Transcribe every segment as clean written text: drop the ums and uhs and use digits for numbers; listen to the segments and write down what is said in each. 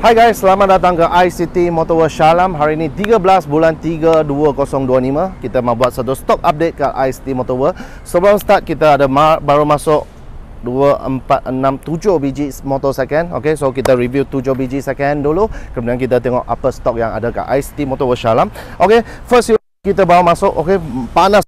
Hai guys, selamat datang ke iCity Motor World Shah Alam. Hari ini 13 bulan 3 2025. Kita mau buat satu stock update ke iCity Motor World. Sebelum start, kita ada baru masuk 2, 4, 6, 7 biji motor second. Okay, so kita review 7 biji second dulu. Kemudian kita tengok apa stok yang ada ke iCity Motor World Shah Alam. Okay, first kita baru masuk. Okay, panas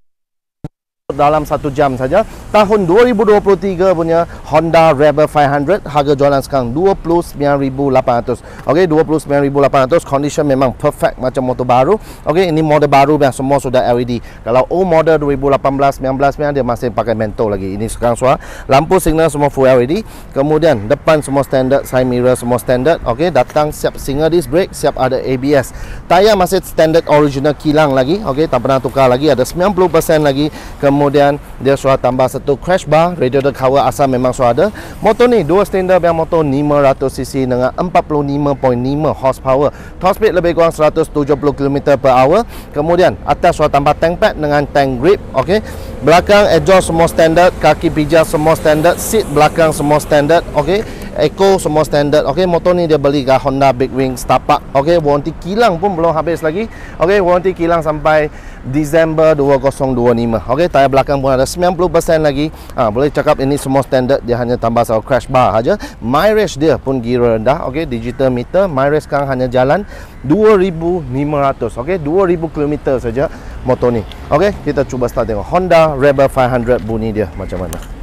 dalam 1 jam saja. Tahun 2023 punya Honda Rebel 500, harga jualan sekarang 29,800. Okey, 29,800. Condition memang perfect macam motor baru. Okey, ini model baru yang semua sudah LED. Kalau old model 2018 19 dia masih pakai mentol lagi. Ini sekarang suara lampu signal semua full LED. Kemudian depan semua standard, side mirror semua standard. Okey, datang siap single disc brake, siap ada ABS. Tayar masih standard original kilang lagi. Okey, tak pernah tukar lagi, ada 90% lagi. Kemudian dia sudah tambah satu crash bar, radiator cover asal memang sudah ada. Motor ni dua silinder yang motor 500cc dengan 45.5 horsepower. Top speed lebih kurang 170 km/h. Kemudian atas sudah tambah tank pad dengan tank grip. Okey. Belakang exhaust semua standard, kaki pijak semua standard, seat belakang semua standard. Okey. Eco semua standard. Okey, motor ni dia beli ke Honda Big Wing Star-Park. Okey, warranty kilang pun belum habis lagi. Okey, warranty kilang sampai Disember 2025. Okey, tayar belakang pun ada 90% lagi. Boleh cakap ini semua standard, dia hanya tambah satu crash bar aja. Mileage dia pun gira rendah. Okey, digital meter. Mileage sekarang hanya jalan 2,500. Okey, 2,000 km saja motor ni. Okey, kita cuba start tengok Honda Rebel 500 bunyi dia macam mana.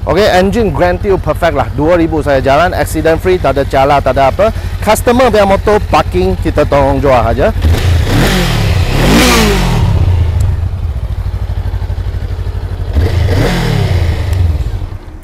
Okey, engine guarantee perfect lah. 2,000 saya jalan, accident free, tak ada cala, tak ada apa. Customer punya motor parking kita tolong jual aja.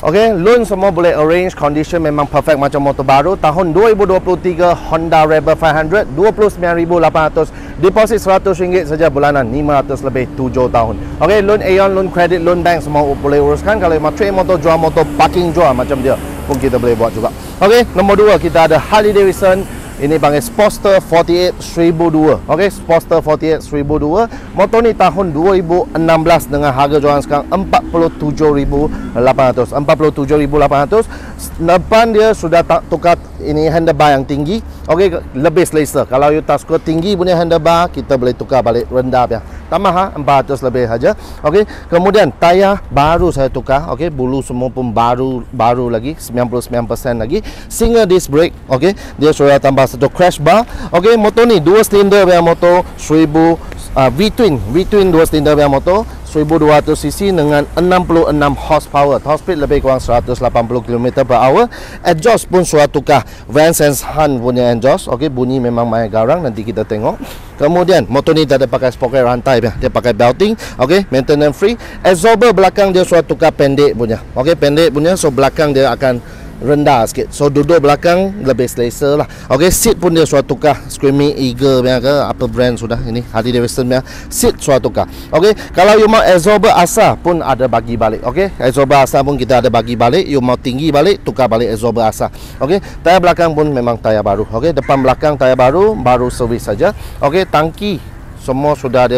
Okey, loan semua boleh arrange, condition memang perfect macam motor baru. Tahun 2023 Honda Rebel 500, 29,800. Deposit RM100 saja bulanan, 500 lebih 7 tahun. Okey, loan Aeon, loan credit, loan bank semua boleh uruskan. Kalau mau trade motor, jual motor, parking jual macam dia pun kita boleh buat juga. Okey, nombor 2 kita ada Harley Davidson. Ini panggil Sportster 48 1002. Okey, Sportster 48 1002. Motor ni tahun 2016 dengan harga jualan sekarang 47,800. 47,800. Depan dia sudah tukar ini handlebar yang tinggi. Okey, lebih selesa. Kalau you tak suka tinggi punya handlebar, kita boleh tukar balik rendah dia. Tak mahal, 400 lebih saja. Okey, kemudian tayar baru saya tukar. Okey, bulu semua pun baru lagi, 99% lagi. Single disc brake. Okey, dia sudah tambah satu crash bar. Okey, motor ni dua silinder yang motor 1000 V-twin 2 silinder yang motor 1200cc dengan 66 horsepower. Top speed lebih kurang 180 km/h. Exhaust pun sudah tukar Vans & Hunt punya exhaust. Okey, bunyi memang main garang, nanti kita tengok. Kemudian motor ni tak ada pakai sprocket rantai, dia pakai belting. Okey, maintenance free. Absorber belakang dia sudah tukar pendek punya. Okey, pendek punya, so belakang dia akan rendah sikit. So duduk belakang lebih selesa lah. Okey, seat pun dia sudah tukar Screaming Eagle punya ke apa brand sudah ini Harley Davidson punya seat sudah tukar. Okey, kalau you mau absorber asal pun ada bagi balik. Okey, absorber asal pun kita ada bagi balik. You mau tinggi balik, tukar balik absorber asal. Okey, tayar belakang pun memang tayar baru. Okey, depan belakang tayar baru servis saja. Okey, tangki semua sudah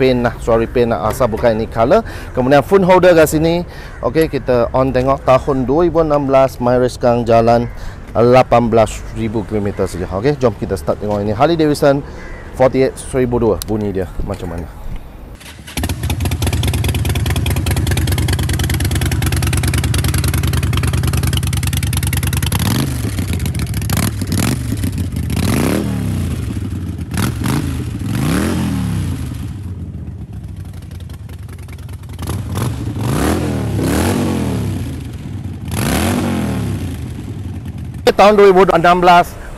paint lah, sorry paint lah, asal bukan ini color. Kemudian phone holder kat sini. Okey, kita on tengok tahun 2016, mileage sekarang jalan 18,000 km saja. Okey, jom kita start tengok ini Harley Davidson 48 1002 bunyi dia macam mana. Tahun 2016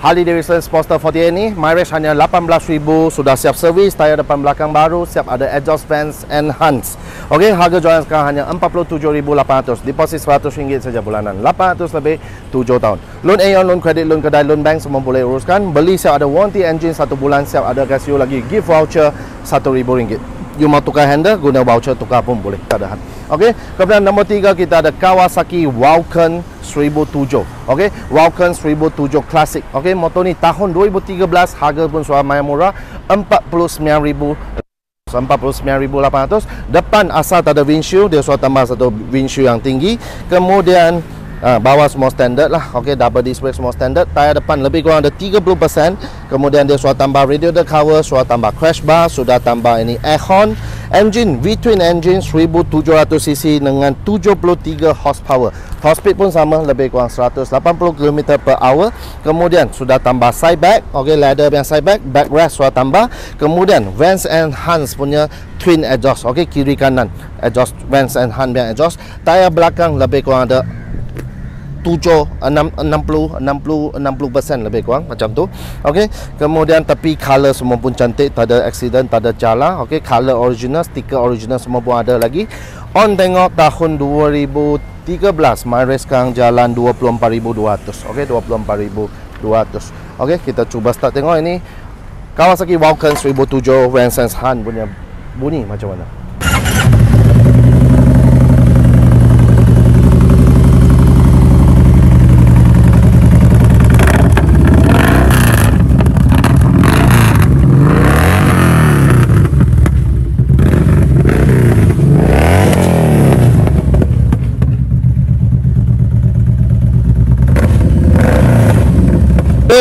Harley Davidson Sportster 48 ni mileage hanya 18,000, sudah siap servis, tayar depan belakang baru, siap ada exhaust fans and Hunt. Okey, harga jualan sekarang hanya 47,800. Deposit RM100 saja bulanan, 800 lebih 7 tahun. Loan Aeon, loan credit, loan kedai, loan bank semua boleh uruskan. Beli siap ada warranty engine 1 bulan, siap ada kasih lagi gift voucher RM1,000. You mau tukar handle, guna voucher tukar pun boleh, tak ada. Okey, kemudian nombor 3 kita ada Kawasaki Vulcan 1007. Okey, Vulcan 1007 Classic. Okey, motor ni tahun 2013, harga pun sudah lumayan murah, 49,800. Depan asal tak ada windshield, dia sudah tambah satu windshield yang tinggi. Kemudian Bawah semua standard lah. Okey, double disc brake semua standard. Tayar depan lebih kurang ada 30%. Kemudian dia sudah tambah radiator cover, sudah tambah crash bar, sudah tambah ini air horn. Engine V-twin engine 1700cc dengan 73 horsepower. Top speed pun sama, lebih kurang 180 km/h. Kemudian sudah tambah side bag, okey, ladder yang side bag, backrest sudah tambah. Kemudian Vance and Hans punya twin exhaust, okey, kiri kanan exhaust, Vance and Hans punya exhaust. Tayar belakang lebih kurang ada 60% lebih kurang macam tu. Okey, kemudian tepi color semua pun cantik, tak ada accident, tak ada cala. Okey, color original, stiker original semua pun ada lagi. On tengok tahun 2013, mileage sekarang jalan 24,200. Okey, 24,200. Okey, kita cuba start tengok ini Kawasaki Vulcan 1007 Vance and Hans punya bunyi macam mana.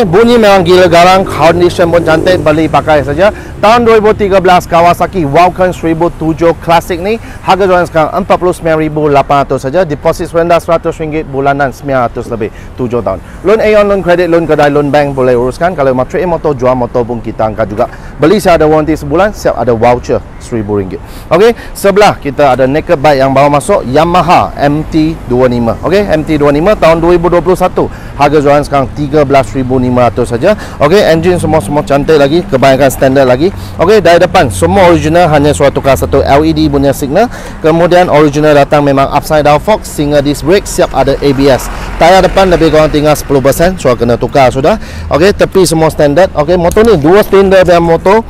Bunyi memang gila garang, condition pun cantik, beli pakai saja. Tahun 2013 Kawasaki Vulcan 1007 Classic ni harga jualan sekarang 49,800 saja. Deposit rendah RM100, bulanan 900 lebih, 7 tahun. Loan Aeon, loan kredit, loan kedai, loan bank boleh uruskan. Kalau mau trade in motor, jual motor pun kita angkat juga. Beli siap ada warranty sebulan, siap ada voucher RM1,000. Okey, sebelah kita ada naked bike yang bawa masuk, Yamaha MT-25. Okey, MT-25 tahun 2021. Harga jualan sekarang 13,500 saja. Okey, engine semua cantik lagi, kebanyakan standard lagi. Okey, dari depan semua original, hanya suatu tukar satu LED punya signal. Kemudian original datang memang upside down fork, single disc brake, siap ada ABS. Tayar depan lebih kurang tinggal 10%, so kena tukar sudah. Okey, tepi semua standard. Okey, motor ni dua silinder dan motor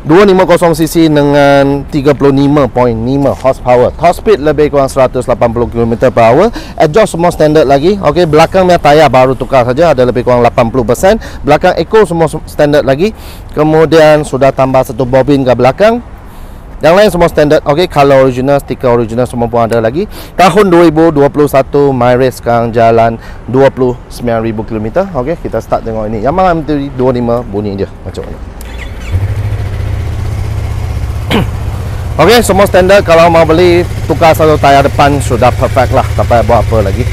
250cc dengan 35.5 horsepower. Top speed lebih kurang 180 km/h. Exhaust semua standard lagi. Okey, belakang punya tayar baru tukar saja, ada lebih kurang 80%. Belakang eco semua standard lagi. Kemudian sudah tambah satu bobin ke belakang. Yang lain semua standard. Okey, color original, stiker original semua pun ada lagi. Tahun 2021, mileage sekarang jalan 29,000 km. Okey, kita start tengok ini Yamaha MT-25 bunyi dia macam mana. Okey, semua standard. Kalau mau beli tukar satu tayar depan sudah perfect lah, tak payah buat apa lagi.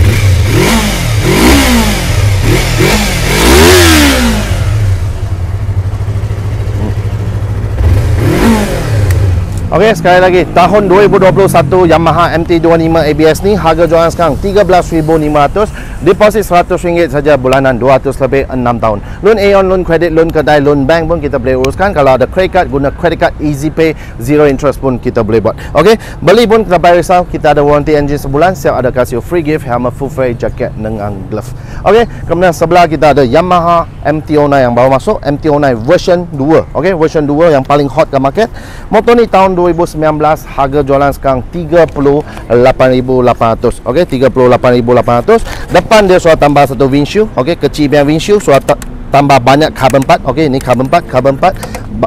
Okey, sekali lagi tahun 2021 Yamaha MT-25 ABS ni harga jualan sekarang 13,500. Deposit RM100 saja, bulanan 200 lebih, 6 tahun. Loan Aeon, loan kredit, loan kedai, loan bank pun kita boleh uruskan. Kalau ada credit card, guna credit card Easy Pay, zero interest pun kita boleh buat. Okey, beli pun tak payah risau, kita ada warranty engine sebulan, siap ada kasih free gift, helmet full face, jacket dengan glove. Okey, kemudian sebelah kita ada Yamaha MT-09 yang baru masuk, MT-09 version 2. Okey, version 2 yang paling hot ke market. Motor ni tahun 2019, harga jualan sekarang 38,800. Okey, 38,800. Depan dia sudah tambah satu windshield. Okey, kecil biar windshield, sudah tambah banyak carbon part. Okey, ini carbon part.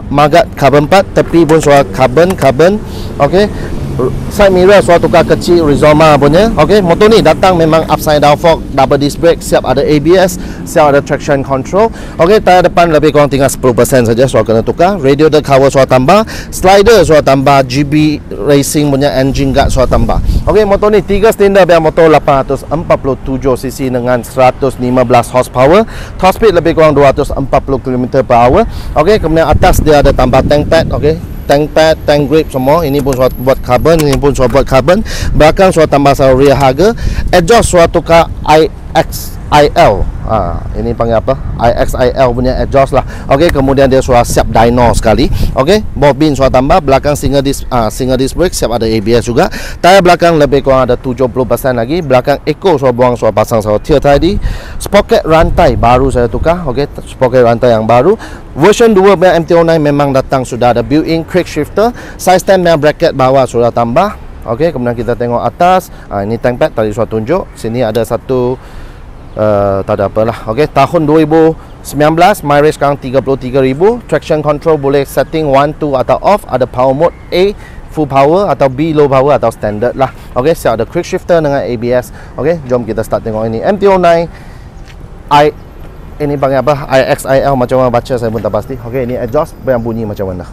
Magat carbon part, tepi pun sudah carbon. Okey, side mirror sudah tukar kecil, Rizoma punya. Okey, motor ni datang memang upside down fork, double disc brake, siap ada ABS, siap ada traction control. Okey, tayar depan lebih kurang tinggal 10% saja, sudah kena tukar. Radiator cover sudah tambah, slider sudah tambah, GB Racing punya engine guard sudah tambah. Okey, motor ni 3 silinder biar motor 847cc dengan 115 horsepower. Top speed lebih kurang 240 km/h. Okey, kemudian atas dia ada tambah tank pad. Okey, tank pad, tank grip semua. Ini pun suatu buat carbon, ini pun suatu buat carbon. Belakang suatu tambah satu rear harga. Exhaust suatu tukar IXIL. Ini panggil apa? IXIL punya exhaust lah. Okey, kemudian dia sudah siap dyno sekali. Okey, bobin sudah tambah, belakang single disc brake, siap ada ABS juga. Tayar belakang lebih kurang ada 70% lagi. Belakang eco sudah buang, sudah pasang satu tier tadi. Sprocket rantai baru saya tukar. Okey, sprocket rantai yang baru. Version 2 MT-09 memang datang sudah ada built-in quick shifter. Side stand dan bracket bawah sudah tambah. Okey, kemudian kita tengok atas. Ini tank pad tadi sudah tunjuk. Sini ada satu tak ada apalah. Okey, tahun 2019, mileage sekarang 33,000. Traction control boleh setting 1, 2 atau off. Ada power mode A, full power atau B low power atau standard lah. Okey, siap ada quick shifter dengan ABS. Okey, jom kita start tengok ini MT-09 ini panggil apa? IXIL macam mana baca saya pun tak pasti. Okey, ini exhaust yang bunyi macam mana.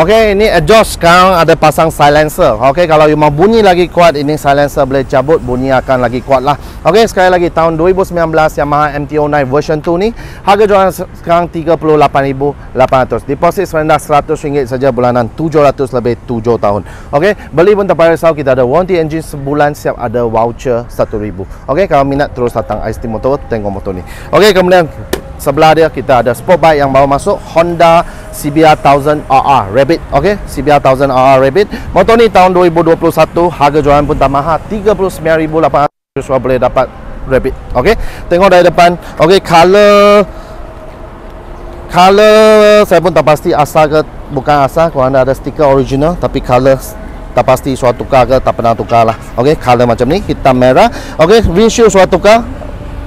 Okey, ini exhaust sekarang ada pasang silencer. Okey, kalau you mau bunyi lagi kuat, ini silencer boleh cabut, bunyi akan lagi kuat lah. Okey, sekali lagi tahun 2019 Yamaha MT-09 version 2 ni harga jualan sekarang 38,800. Deposit serendah RM100 saja bulanan, 700 lebih 7 tahun. Okey, beli pun tak payah risau, kita ada warranty engine sebulan, siap ada voucher RM1,000. Okey, kalau minat terus datang IST Motor tengok motor ni. Okey, kemudian sebelah dia kita ada sport bike yang baru masuk, Honda CBR 1000 RR Rabbit. Okey, CBR 1000 RR Rabbit. Motor ni tahun 2021, harga jualan pun tak mahal, 39,800 sudah boleh dapat Rabbit. Okey, tengok dari depan. Okey, color saya pun tak pasti asal ke bukan asal, kalau anda ada stiker original, tapi color tak pasti sudah tukar ke tak pernah tukar lah. Okey, color macam ni, hitam merah. Okey, windshield sudah tukar.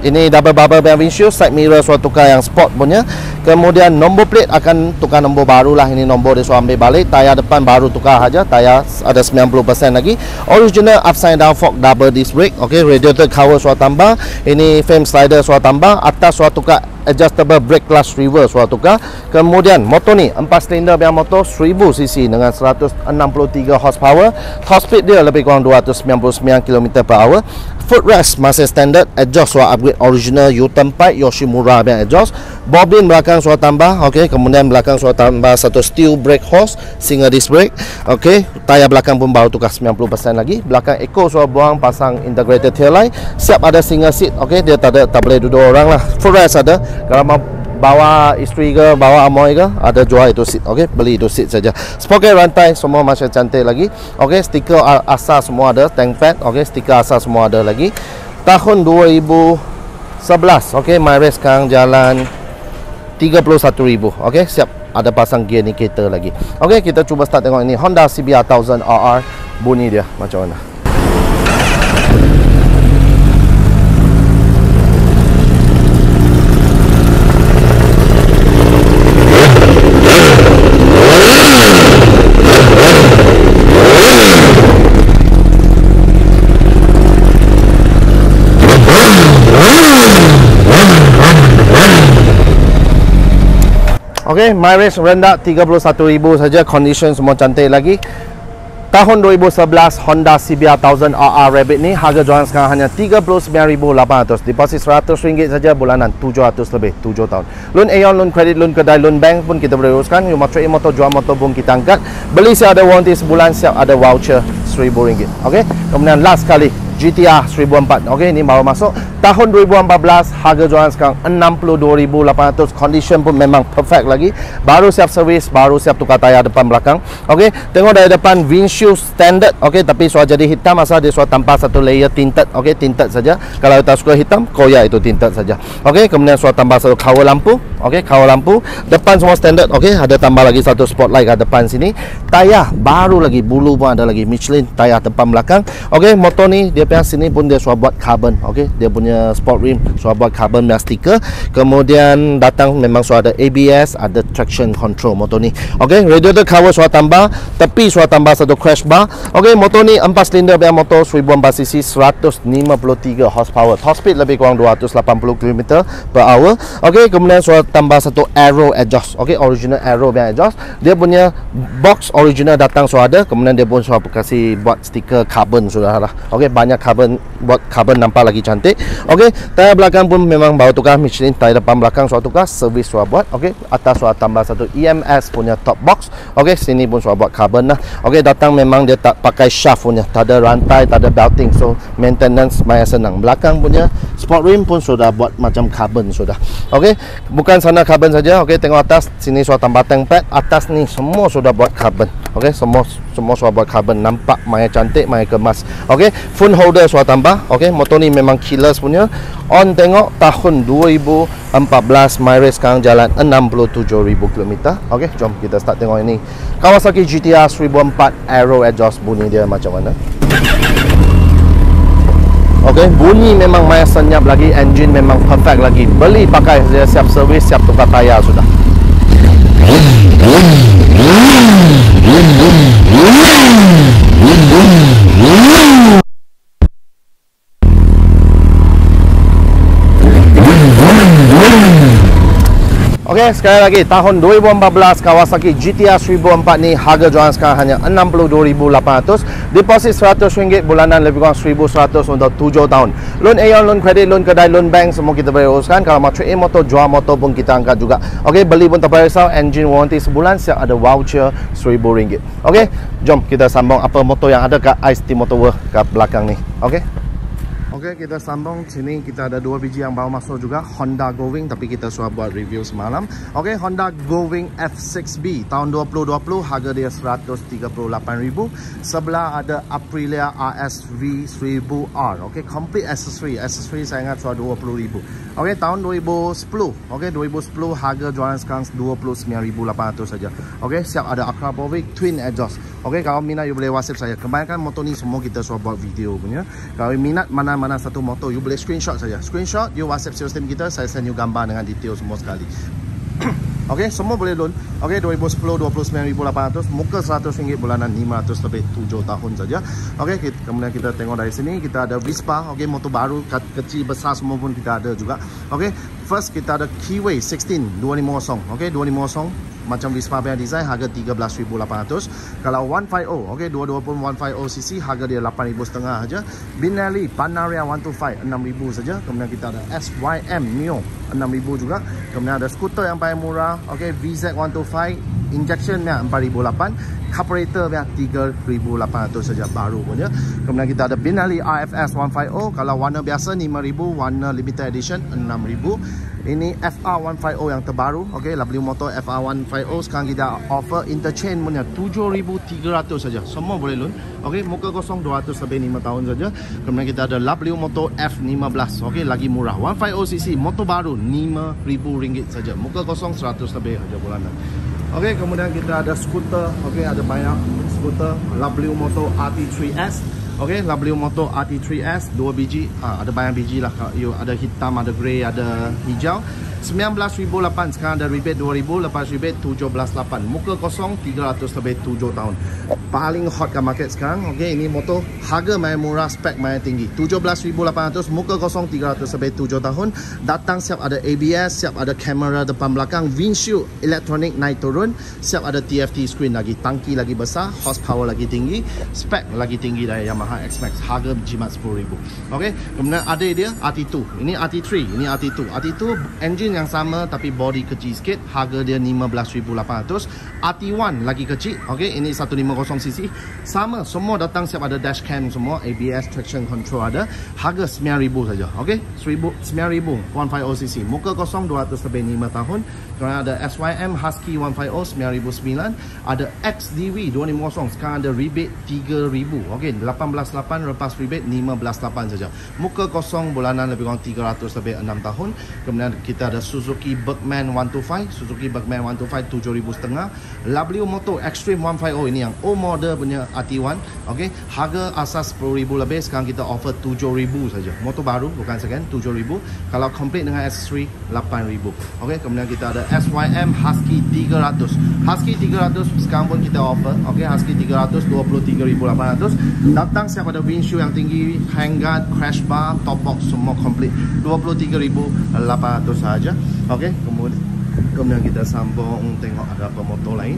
Ini double bubble yang windshield, side mirror sudah tukar yang sport punya. Kemudian nombor plate akan tukar nombor baru lah. Ini nombor dia sudah ambil balik. Tayar depan baru tukar saja. Tayar ada 90% lagi. Original upside down fork double disc brake. Okey, radiator cover sudah tambah. Ini frame slider sudah tambah. Atas sudah tukar adjustable brake clutch reverse sudah tukar. Kemudian motor ni 4 silinder yang motor 1000cc dengan 163 horsepower. Top speed dia lebih kurang 299 km/h. Footrest masih standard. Exhaust sudah upgrade original U-turn pipe Yoshimura yang exhaust. Bobbin belakang sudah tambah. Okey, kemudian belakang sudah tambah satu steel brake hose, single disc brake. Okey, tayar belakang pun baru tukar 90% lagi. Belakang eco sudah buang, pasang integrated tail light. Siap ada single seat. Okey, dia tak boleh duduk orang lah. Footrest ada. Kalau mau bawa isteri ke, bawa amoy ke, ada jual itu seat. Okey, beli itu seat saja. Sprocket rantai semua masih cantik lagi. Okey, stiker asal semua ada, tank pad. Okey, stiker asal semua ada lagi. Tahun 2011. Okey, my race sekarang jalan 31,000. Okey, siap ada pasang gear indicator lagi. Okey, kita cuba start tengok ini Honda CBR 1000 RR, bunyi dia macam mana. Okey, my race rendah 31,000 saja, condition semua cantik lagi. Tahun 2011 Honda CBR 1000 RR Rabbit ni harga jualan sekarang hanya 39,800. Deposit RM100 saja bulanan, 700 lebih 7 tahun. Loan Aeon, loan kredit, loan kedai, loan bank pun kita boleh uruskan. You mau trade in motor, jual motor pun kita angkat. Beli siap ada warranty sebulan, siap ada voucher RM1,000. Okey, kemudian last kali GTR 1004. Okey, ini baru masuk tahun 2014, harga jualan sekarang 62,800. Condition pun memang perfect lagi. Baru siap servis, baru siap tukar tayar depan belakang. Okey, tengok dari depan windshield standard. Okey, tapi sudah jadi hitam asal dia sudah tanpa satu layer tinted. Okey, tinted saja. Kalau tak suka hitam, koyak itu tinted saja. Okey, kemudian sudah tambah satu cover lampu. Okey, cover lampu. Depan semua standard. Okey, ada tambah lagi satu spotlight kat depan sini. Tayar baru lagi, bulu pun ada lagi Michelin tayar depan belakang. Okey, motor ni dia punya sini pun dia sudah buat carbon. Okey, dia punya sport rim sudah buat carbon punya stiker. Kemudian datang memang sudah ada ABS, ada traction control motor ni. Okey, radiator cover sudah tambah, tepi sudah tambah satu crash bar. Okey, motor ni 4 silinder punya motor 1004cc, 153 horsepower. Top speed lebih kurang 280 km/h. Okey, kemudian sudah tambah satu aero exhaust. Okey, original aero punya exhaust. Dia punya box original datang sudah ada. Kemudian dia pun sudah kasih buat stiker carbon sudah lah. Okey, banyak carbon, buat carbon nampak lagi cantik. Okey, tayar belakang pun memang baru tukar Michelin, tayar depan belakang sudah tukar, servis sudah buat. Okey, atas sudah tambah satu EMS punya top box. Okey, sini pun sudah buat carbon lah. Okey, datang memang dia tak pakai shaft punya, tak ada rantai, tak ada belting, so maintenance banyak senang. Belakang punya sport rim pun sudah buat macam carbon sudah. Okey, bukan sana carbon saja. Okey, tengok atas, sini sudah tambah tank pad. Atas ni semua sudah buat carbon. Okey, semua sudah buat carbon, nampak banyak cantik, banyak kemas. Okey, phone holder sudah tambah. Okey, motor ni memang killers punya. punya. On tengok tahun 2014, mileage sekarang jalan 67,000 km. Okey, jom kita start tengok ini Kawasaki GTR 1004 Aero exhaust. Bunyi dia macam mana? Okey, bunyi memang main senyap lagi, engine memang perfect lagi. Beli pakai saja, siap servis, siap tukar tayar sudah. Okey, sekali lagi tahun 2014 Kawasaki GTR 1004 ni harga jualan sekarang hanya 62,800. Deposit RM100, bulanan lebih kurang 1,100 untuk 7 tahun. Loan Aeon, loan kredit, loan kedai, loan bank semua kita boleh uruskan. Kalau mau trade in motor, jual motor pun kita angkat juga. Okey, beli pun tak payah risau, engine warranty sebulan, siap ada voucher RM1,000. Okey, jom kita sambung apa motor yang ada kat ICT Motor World kat belakang ni. Okey. Okey, kita sambung. Sini kita ada 2 biji yang baru masuk juga, Honda Go-Wing, tapi kita sudah buat review semalam. Okey, Honda Go-Wing F6B tahun 2020, harga dia RM138,000. Sebelah ada Aprilia RSV 1000R. Okey, complete accessory saya ingat sudah RM20,000. Okey, tahun 2010. Okey, 2010 harga jualan sekarang RM29,800 saja. Okey, siap ada Akrapovic twin exhaust. Okey, kalau minat you boleh WhatsApp saya. Kebanyakan motor ni semua kita sudah buat video punya. Kalau minat mana satu motor, you boleh screenshot saja. Screenshot, you WhatsApp sales team kita, saya send you gambar dengan detail semua sekali. Okey, semua boleh loan. Okey, 2010 29,800, muka RM100, bulanan 500 lebih 7 tahun saja. Okey, kemudian kita tengok dari sini kita ada Vespa. Okey, motor baru, kecil besar semua pun kita ada juga. Okey, first kita ada Keyway 16 250. Okey, 250 macam Vespa punya design, harga 13,800. Kalau 150, okey, 220 150cc, harga dia 8,500 saja. Benelli Panaria 125 6,000 saja. Kemudian kita ada SYM Neo 6,000 juga. Kemudian ada skuter yang paling murah, okey, VZ 125 injection nya 4,800, carburetor nya 3,800 saja, baru punya. Kemudian kita ada Benelli RFS 150, kalau warna biasa 5,000, warna limited edition 6,000. Ini FR150 yang terbaru. Okey, beli motor FR150 sekarang kita offer interchange punya 7,300 saja. Semua boleh loan. Okey, muka kosong 200 lebih 5 tahun saja. Kemudian kita ada beli motor F15. Okey, lagi murah. 150cc motor baru RM5,000 saja. Muka kosong 100 lebih saja bulanan. Okey, kemudian kita ada skuter. Okey, ada banyak skuter. Beli motor RT3S. Okey, beli motor RT3S 2 biji. Ada banyak biji lah. Ada hitam, ada grey, ada hijau. 19,800, sekarang ada rebate 2,000, lepas rebate 17,800. Muka kosong 300 lebih 7 tahun. Paling hot kat market sekarang. Okey, ini motor harga main murah, spek main tinggi. 17,800, muka kosong 300 lebih 7 tahun. Datang siap ada ABS, siap ada kamera depan belakang, windshield elektronik naik turun, siap ada TFT screen lagi, tangki lagi besar, horsepower lagi tinggi, spek lagi tinggi dari Yamaha X-Max. Harga jimat 10,000. Okey, kemudian ada dia RT2. Ini RT3, ini RT2. RT2 engine yang sama tapi body kecil sikit, harga dia 15,800. RT1 lagi kecil. Okey, ini 150cc. Sama, semua datang siap ada dashcam semua, ABS, traction control ada. Harga 9,000 saja. Okey, 9,000 150cc. Muka kosong 200 lebih 5 tahun. Kemudian ada SYM Husky 150 9,900. Ada XDV 250, sekarang ada rebate 3,000. Okey, 18,800 lepas rebate 15,800 saja. Muka kosong bulanan lebih kurang 300 lebih 6 tahun. Kemudian kita ada Suzuki Bergman 125. Suzuki Bergman 125 7,500. Beli motor Extreme 150, ini yang old model punya RT1. Okey, harga asas 10,000 lebih, sekarang kita offer 7,000 saja. Motor baru, bukan second, 7,000. Kalau complete dengan accessory 8,000. Okey, kemudian kita ada SYM Husky 300. Husky 300 sekarang pun kita offer. Okey, Husky 300 23,800. Datang siap ada windshield yang tinggi, handguard, crash bar, top box semua complete. 23,800 saja. Okey, kemudian kita sambung tengok ada apa motor lain.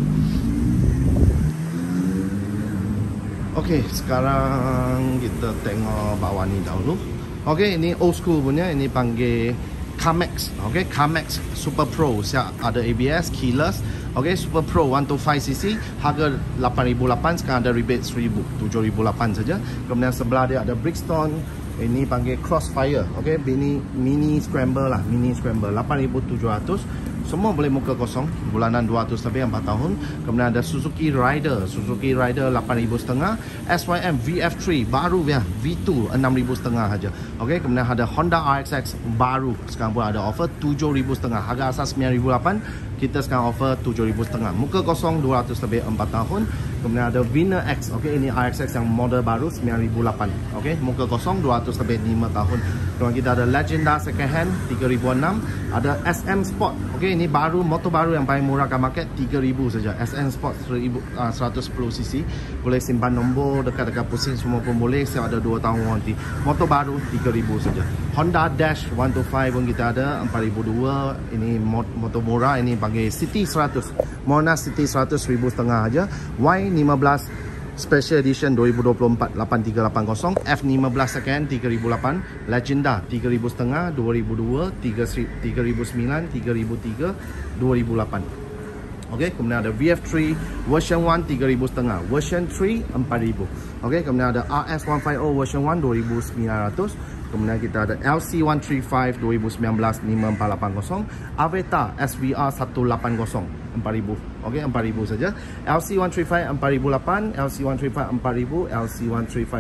Okey, sekarang kita tengok bawah ni dahulu. Okey, ini old school punya, ini panggil Carmax. Okey, Carmax Super Pro, siap ada ABS, keyless. Okey, Super Pro 125cc, harga 8,800, sekarang ada rebate 1,000, 7,800 saja. Kemudian sebelah dia ada Brixton. Ini panggil Crossfire. Okey, ini mini scramble lah, mini scramble 8,700. semua boleh muka kosong, bulanan 200 lebih 4 tahun. Kemudian ada Suzuki Rider 8,500, SYM VF3 baru ya, V2 6,500 saja. Okey, kemudian ada Honda RXX baru, sekarang pun ada offer 7,500, harga asas 9,800, kita sekarang offer 7,500. Muka kosong 200 lebih 4 tahun. Kemudian ada Vener X, okey, ini RXX yang model baru 9,800. Okey, muka kosong 200 lebih 5 tahun. Kemudian kita ada Legenda second hand 3,600, ada SM Sport. Okey, ini baru, motor baru yang paling murah kat market 3,000 saja. SM Sport 110cc, boleh simpan nombor dekat-dekat pusing semua pun boleh, siap ada 2 tahun warranty. Motor baru 3,000 saja. Honda Dash 125 pun kita ada 4,200. Ini motor murah, ini panggil City 100. Monas City 100 1,500 aja. Y15 Special Edition 2024 8380, F15 second 3,800, Legenda 3,500, 2002, 3,900, 3,300, 2,800. Okey, kemudian ada VF3 version 1 3,500, version 3 4,000. Okey, kemudian ada RS150 version 1 2,900. Kemudian kita ada LC135 2019 5480, Aveta SVR 180 4,000. Okey, 4,000 saja. LC135 4,800, LC135 4,000, LC135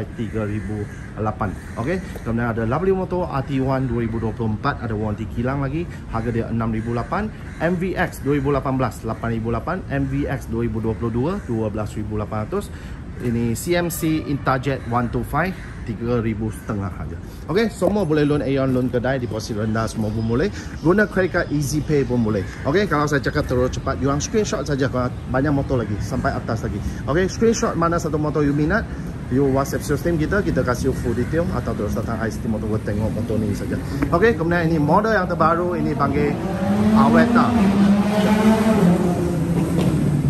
3,800. Okey, kemudian ada W Motor RT1 2024, ada warranty kilang lagi, harga dia 6,800. MVX 2018 8,800, MVX 2022 12,800. Ini CMC Interjet 125 3,500 saja. Okey, semua boleh loan Aeon, loan kedai, deposit rendah semua pun boleh. Guna credit card Easy Pay pun boleh. Okey, kalau saya cakap terus cepat, you screenshot saja, kalau banyak motor lagi sampai atas lagi. Okey, screenshot mana satu motor you minat, you WhatsApp system kita kasih full detail, atau terus datang ICT Motor World tengok motor ni saja. Okey, kemudian ini model yang terbaru, ini panggil Aveta.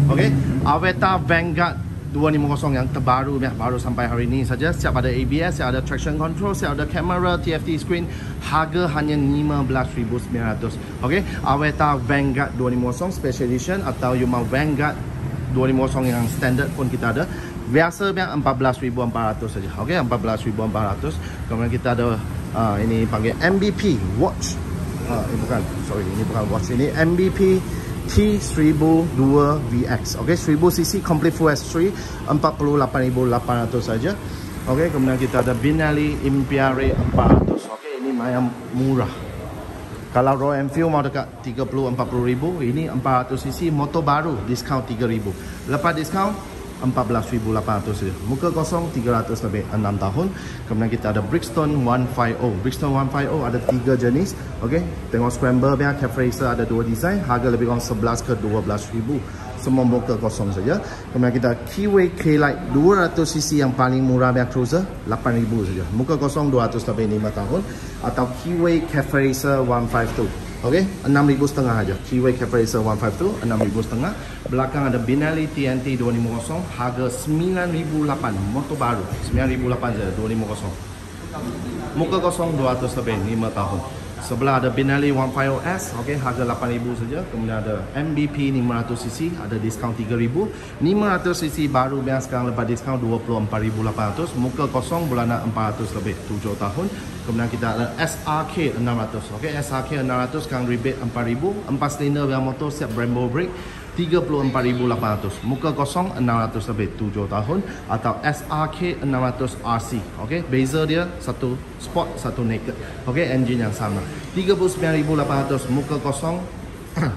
Okey, Aveta Vanguard 250 yang terbaru ya, baru sampai hari ini saja. Siap ada ABS, siap ada traction control, siap ada kamera, TFT screen. Harga hanya 15,900. Okey, Aveta Vanguard 250 Special Edition, atau you mau Vanguard 250 yang standard pun kita ada. Biasa yang 14,400 saja. Okey, 14,400. Kemudian kita ada ini panggil MVP Watch. Ini bukan watch, ini MVP T1002 VX. Okey, 1000cc complete full S3 48,800 saja. Okey, kemudian kita ada Benelli Impiare 400. Okey, ini yang murah. Kalau Royal Enfield mau dekat 30-40,000, ini 400cc motor baru, discount 3,000. Lepas discount 14,800 saja. Muka kosong 300 lebih 6 tahun. Kemudian kita ada Brixton 150. Brixton 150 ada 3 jenis. Okey, tengok scramble dia, cafe racer ada 2 design, harga lebih kurang 11 ke 12,000. Semua muka kosong saja. Kemudian kita Keyway K-Lite 200cc yang paling murah dia, cruiser 8,000 saja. Muka kosong 200 lebih 5 tahun. Atau Keyway Cafe Racer 152. Okey, 6,500 saja. Keyway Cafe Racer 152 6,500. Belakang ada Benelli TNT 250, harga 9,800. Motor baru 9,800 saja, 250. Muka kosong 200 lebih 5 tahun. Sebelah ada Benelli 150S, okey, harga 8,000 saja. Kemudian ada MVP 500cc, ada diskaun 3,000. 500cc baru yang sekarang lepas diskaun 24,800. Muka kosong bulanan 400 lebih 7 tahun. Kemudian kita ada SRK 600. Okey, SRK 600 sekarang rebate 4,000. 4 silinder yang motor siap Brembo brake 34,800. Muka kosong 600 lebih 7 tahun. Atau SRK 600 RC. Okey, beza dia satu sport, satu naked. Okey, engine yang sama. 39,800. Muka kosong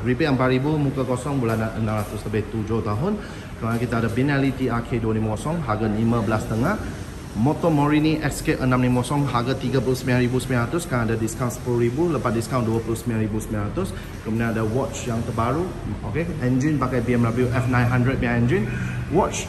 rebate 4,000. Muka kosong bulanan 600 lebih 7 tahun. Kemudian kita ada Benelli TRK 250, harga 15,500. Motor Morini XK 650, harga 39,900. Sekarang ada diskaun 10,000, lepas diskaun 29,900. Kemudian ada watch yang terbaru. Okey, engine pakai BMW F900 punya engine. Watch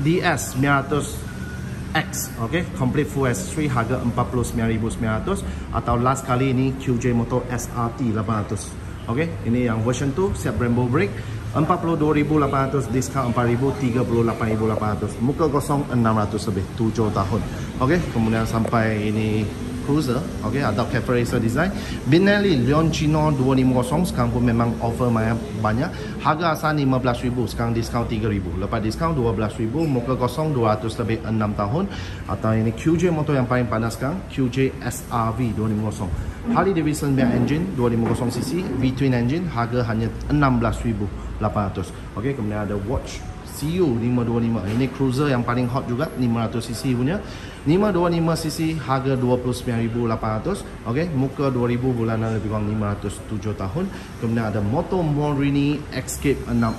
DS 900X, okey, complete full S3, harga 49,900. Atau last kali ini QJ Motor SRT 800. Okey, ini yang version 2, siap Brembo brake. 42,800, diskaun 4,000, 38,800. Muka kosong 600 lebih 7 tahun. Okey, kemudian sampai ini Cruiser, okey, atau Cafe Racer design. Benelli Leoncino 250 sekarang pun memang offer banyak. Harga asal 15,000, sekarang diskaun 3,000. Lepas diskaun 12,000, muka kosong 200 lebih 6 tahun. Atau ini QJ motor yang paling panas sekarang, QJ SRV 250. Harley Davidson punya engine 250cc V-twin engine, harga hanya 16,800. Okey, kemudian ada Watch CU 525. Ini cruiser yang paling hot juga, 500cc punya. 525cc harga 29,800. Okey, muka 2000, bulanan lebih kurang 507 tahun. Kemudian ada Moto Morini Escape 6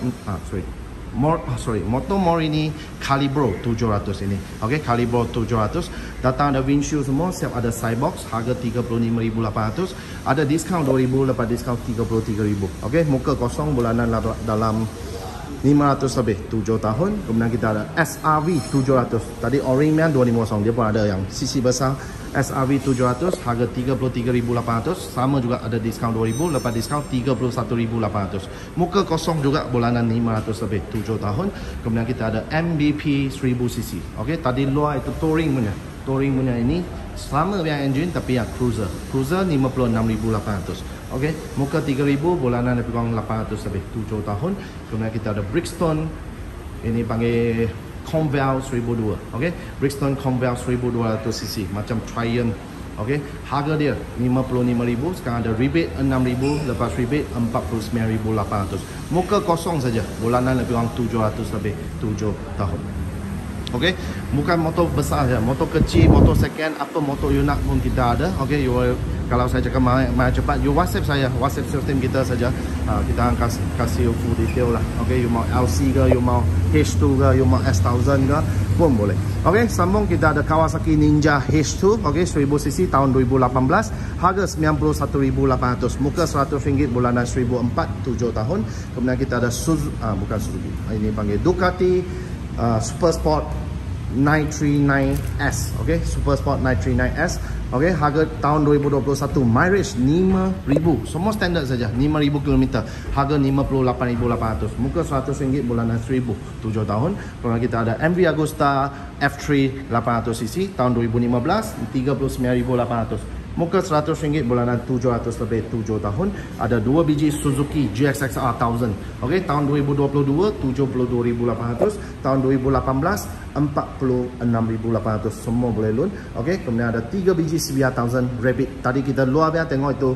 Moto Morini Calibro 700 ini. Okey, Calibro 700. Datang ada windshield semua, siap ada sidebox, harga 35,800. Ada diskaun 2000, lepas diskaun 33,000. Okey, muka kosong, bulanan dalam 500 lebih, 7 tahun. Kemudian kita ada SRV 700. Tadi O-ring man 250, dia pun ada yang sisi besar. SRV 700 harga 33,800. Sama juga ada diskaun 2000, lepas diskaun 31,800. Muka kosong juga, bulanan 500 lebih, 7 tahun. Kemudian kita ada MBP 1000cc. Okey, tadi luar itu touring punya. Touring punya ini sama yang engine tapi yang cruiser. Cruiser 56,800. Okey, muka 3,000, bulanan lebih kurang 800 lebih, 7 tahun. Kemudian kita ada Brixton, ini panggil Conval 1002. Okey, Brixton Conval 1200cc, macam Triumph. Okey, harga dia 55,000, sekarang ada rebate 6,000, lepas rebate 49,800. Muka kosong saja, bulanan lebih kurang 700 lebih, 7 tahun. Okey, bukan motor besar saja, motor kecil, motor second, apa motor you nak pun kita ada. Okey, kalau saya cakap main cepat, you WhatsApp saya, WhatsApp system kita saja. Kita akan kasih full detail lah. Okey, you mau LC ke, you mau H2 ke, you mau S1000 ke, pun boleh. Okey, sambung kita ada Kawasaki Ninja H2, okey, 1000cc tahun 2018, harga 91,800, muka RM100, bulanan 1,400, 7 tahun. Kemudian kita ada bukan Suzuki, ini panggil Ducati Super Sport 939S. Okey, Super Sport 939S. Okey, harga tahun 2021, mileage 5,000, semua standard saja, 5,000 km, harga 58,800, muka RM100, bulanan 1,000, 7 tahun. Kemudian kita ada MV Agusta F3 800cc tahun 2015, 39,800, muka RM100, bulanan 700 lebih, 7 tahun. Ada 2 biji Suzuki GXXR 1000. Okey, tahun 2022 72,800, tahun 2018 46,800, semua boleh loan. Okey, kemudian ada 3 biji CBR 1000 Rabbit. Tadi kita luar biar tengok itu,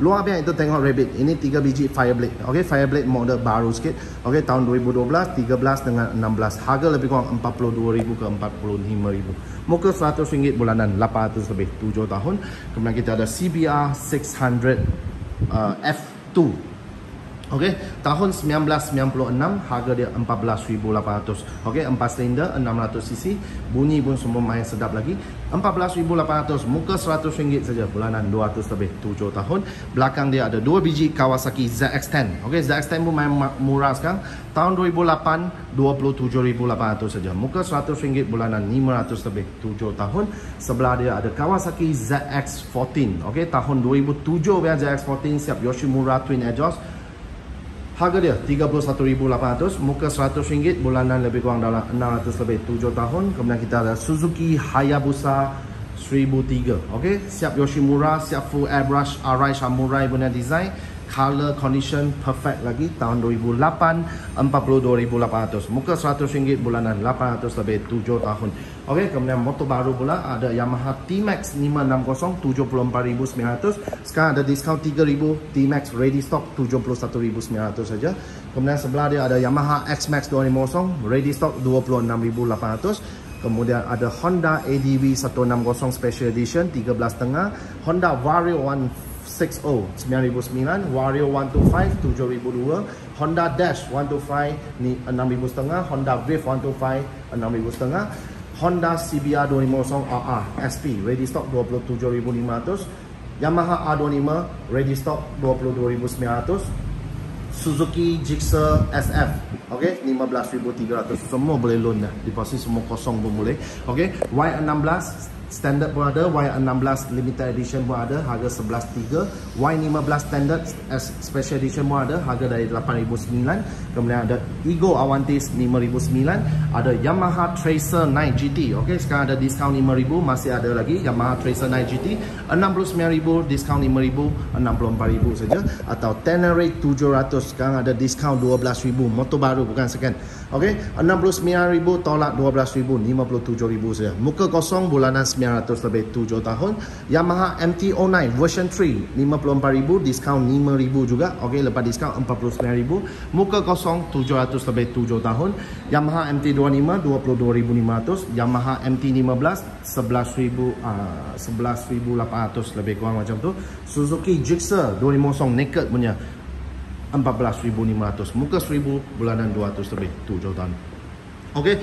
luar biar itu tengok Rabbit. Ini 3 biji Fireblade. Okey, Fireblade model baru sikit. Okey, tahun 2012, 13 dengan 16. Harga lebih kurang 42,000 ke 45,000. Muka RM100, bulanan 800 lebih, 7 tahun. Kemudian kita ada CBR 600 F2. Okey, tahun 1996, harga dia 14,800. Okey, 4 silinder 600cc, bunyi pun semua main sedap lagi. 14,800, muka RM100 saja, bulanan 200 lebih, 7 tahun. Belakang dia ada 2 biji Kawasaki ZX-10. Okey, ZX-10 pun main murah sekarang. Tahun 2008 27,800 saja, muka RM100, bulanan 500 lebih, 7 tahun. Sebelah dia ada Kawasaki ZX-14. Okey, tahun 2007 biar ZX-14, siap Yoshimura Twin Exhaust. Harga dia 31,800, muka RM100, bulanan lebih kurang dalam 600 lebih, 7 tahun. Kemudian kita ada Suzuki Hayabusa 1003. Okey, siap Yoshimura, siap full airbrush Arai Samurai punya design. Color condition perfect lagi, tahun 2008 42,800, muka RM100, bulanan 800 lebih, 7 tahun. Okey, kemudian motor baru pula ada Yamaha T-Max 560 74,900. Sekarang ada diskaun 3,000, T-Max ready stock 71,900 saja. Kemudian sebelah dia ada Yamaha X-Max 250 ready stock 26,800. Kemudian ada Honda ADV 160 Special Edition 13,5, Honda Vario 160 9,900, Vario 125 7,200, Honda Dash 125 ni 6,500, Honda Wave 125 6,500, Honda CBR 250 RR SP ready stock 27,500, Yamaha R25 ready stock 22,900, Suzuki Gixxer SF, okey, 15,300, semua boleh loan dah. Deposit semua kosong pun boleh. Okey, Y16 standard pun ada, Y16 limited edition pun ada, harga 11.3. Y15 standard special edition pun ada, harga dari 8,900. Kemudian ada Ego Avantis 5,900. Ada Yamaha Tracer 9 GT. Okey, sekarang ada diskaun 5,000, masih ada lagi Yamaha Tracer 9 GT 69,000, diskaun 5,000, 64,000 saja. Atau Tenere 700, sekarang ada diskaun 12,000, motor baru bukan second. Okey, 69,000 tolak 12,000, 57,000 saja. Muka kosong bulanan 900 lebih 7 tahun. Yamaha MT-09 version 3 54,000, diskaun 5,000 juga. Okey, lepas diskaun 49,000. Muka kosong 700 lebih 7 tahun. Yamaha MT-25 22,500. Yamaha MT-15 11,800 lebih kurang macam tu. Suzuki Gixxer 250 naked punya 14,500. Muka 1,000 bulanan 200 lebih 7 tahun. Okey,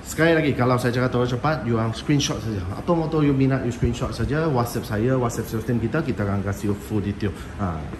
sekali lagi, kalau saya cakap terlalu cepat, you orang screenshot saja. Apa motor you minat, you screenshot saja. WhatsApp saya, WhatsApp sistem kita akan kasih you full detail.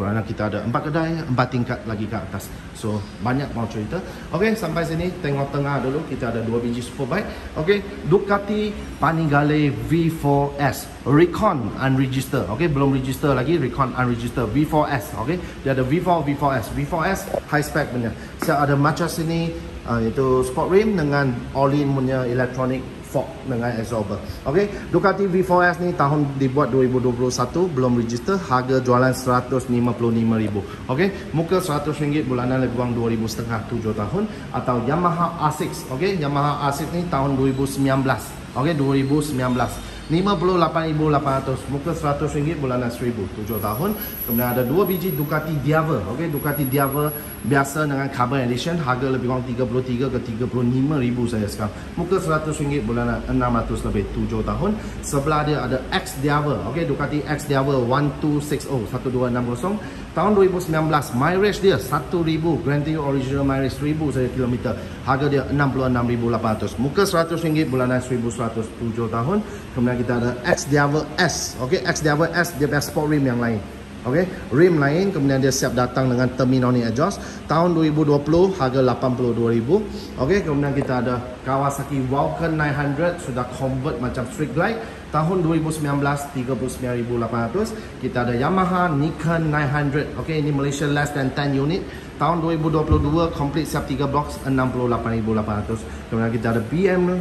Kerana kita ada 4 kedai, 4 tingkat lagi ke atas. So, banyak mau cerita. Okey, sampai sini tengok tengah dulu. Kita ada 2 biji Superbike. Okey, Ducati Panigale V4S. Recon unregister. Okey, belum register lagi. Recon unregister V4S. Okey, dia ada V4, V4S. V4S high spec punya. Saya ada macam sini. Itu sport rim dengan all-in punya electronic fork dengan absorber. Okey, Ducati V4S ni tahun dibuat 2021, belum register, harga jualan 155,000. Okey, muka RM100, bulanan lebih kurang 2,500 7 tahun. Atau Yamaha R6. Okey, Yamaha R6 ni tahun 2019. Okey, 2019. 58,800, muka RM100, bulanan 1,000 7 tahun. Kemudian ada 2 biji Ducati Diava. Okey, Ducati Diava biasa dengan Carbon Edition, harga lebih kurang 33 ke 35,000 saya sekarang. Muka RM100, bulanan 600 lebih 7 tahun. Sebelah dia ada X Diava. Okey, Ducati X Diava 1260 tahun 2019. Mileage dia 1,000, Grand Tour original mileage 1,000 saja kilometer. Harga dia 66,800. Muka RM100, bulanan 1,100 7 tahun. Kemudian kita ada X Diava S. Okey, X Diava S dia punya sport rim yang lain. Okey, rim lain. Kemudian dia siap datang dengan Terminoni exhaust. Tahun 2020, harga 82,000. Okey, kemudian kita ada Kawasaki Vulcan 900, sudah convert macam street glide. Tahun 2019, 39,800. Kita ada Yamaha Nikon 900. Okey, ini Malaysia less than 10 unit. Tahun 2022, complete siap 3 box, 68,800. Kemudian kita ada BMW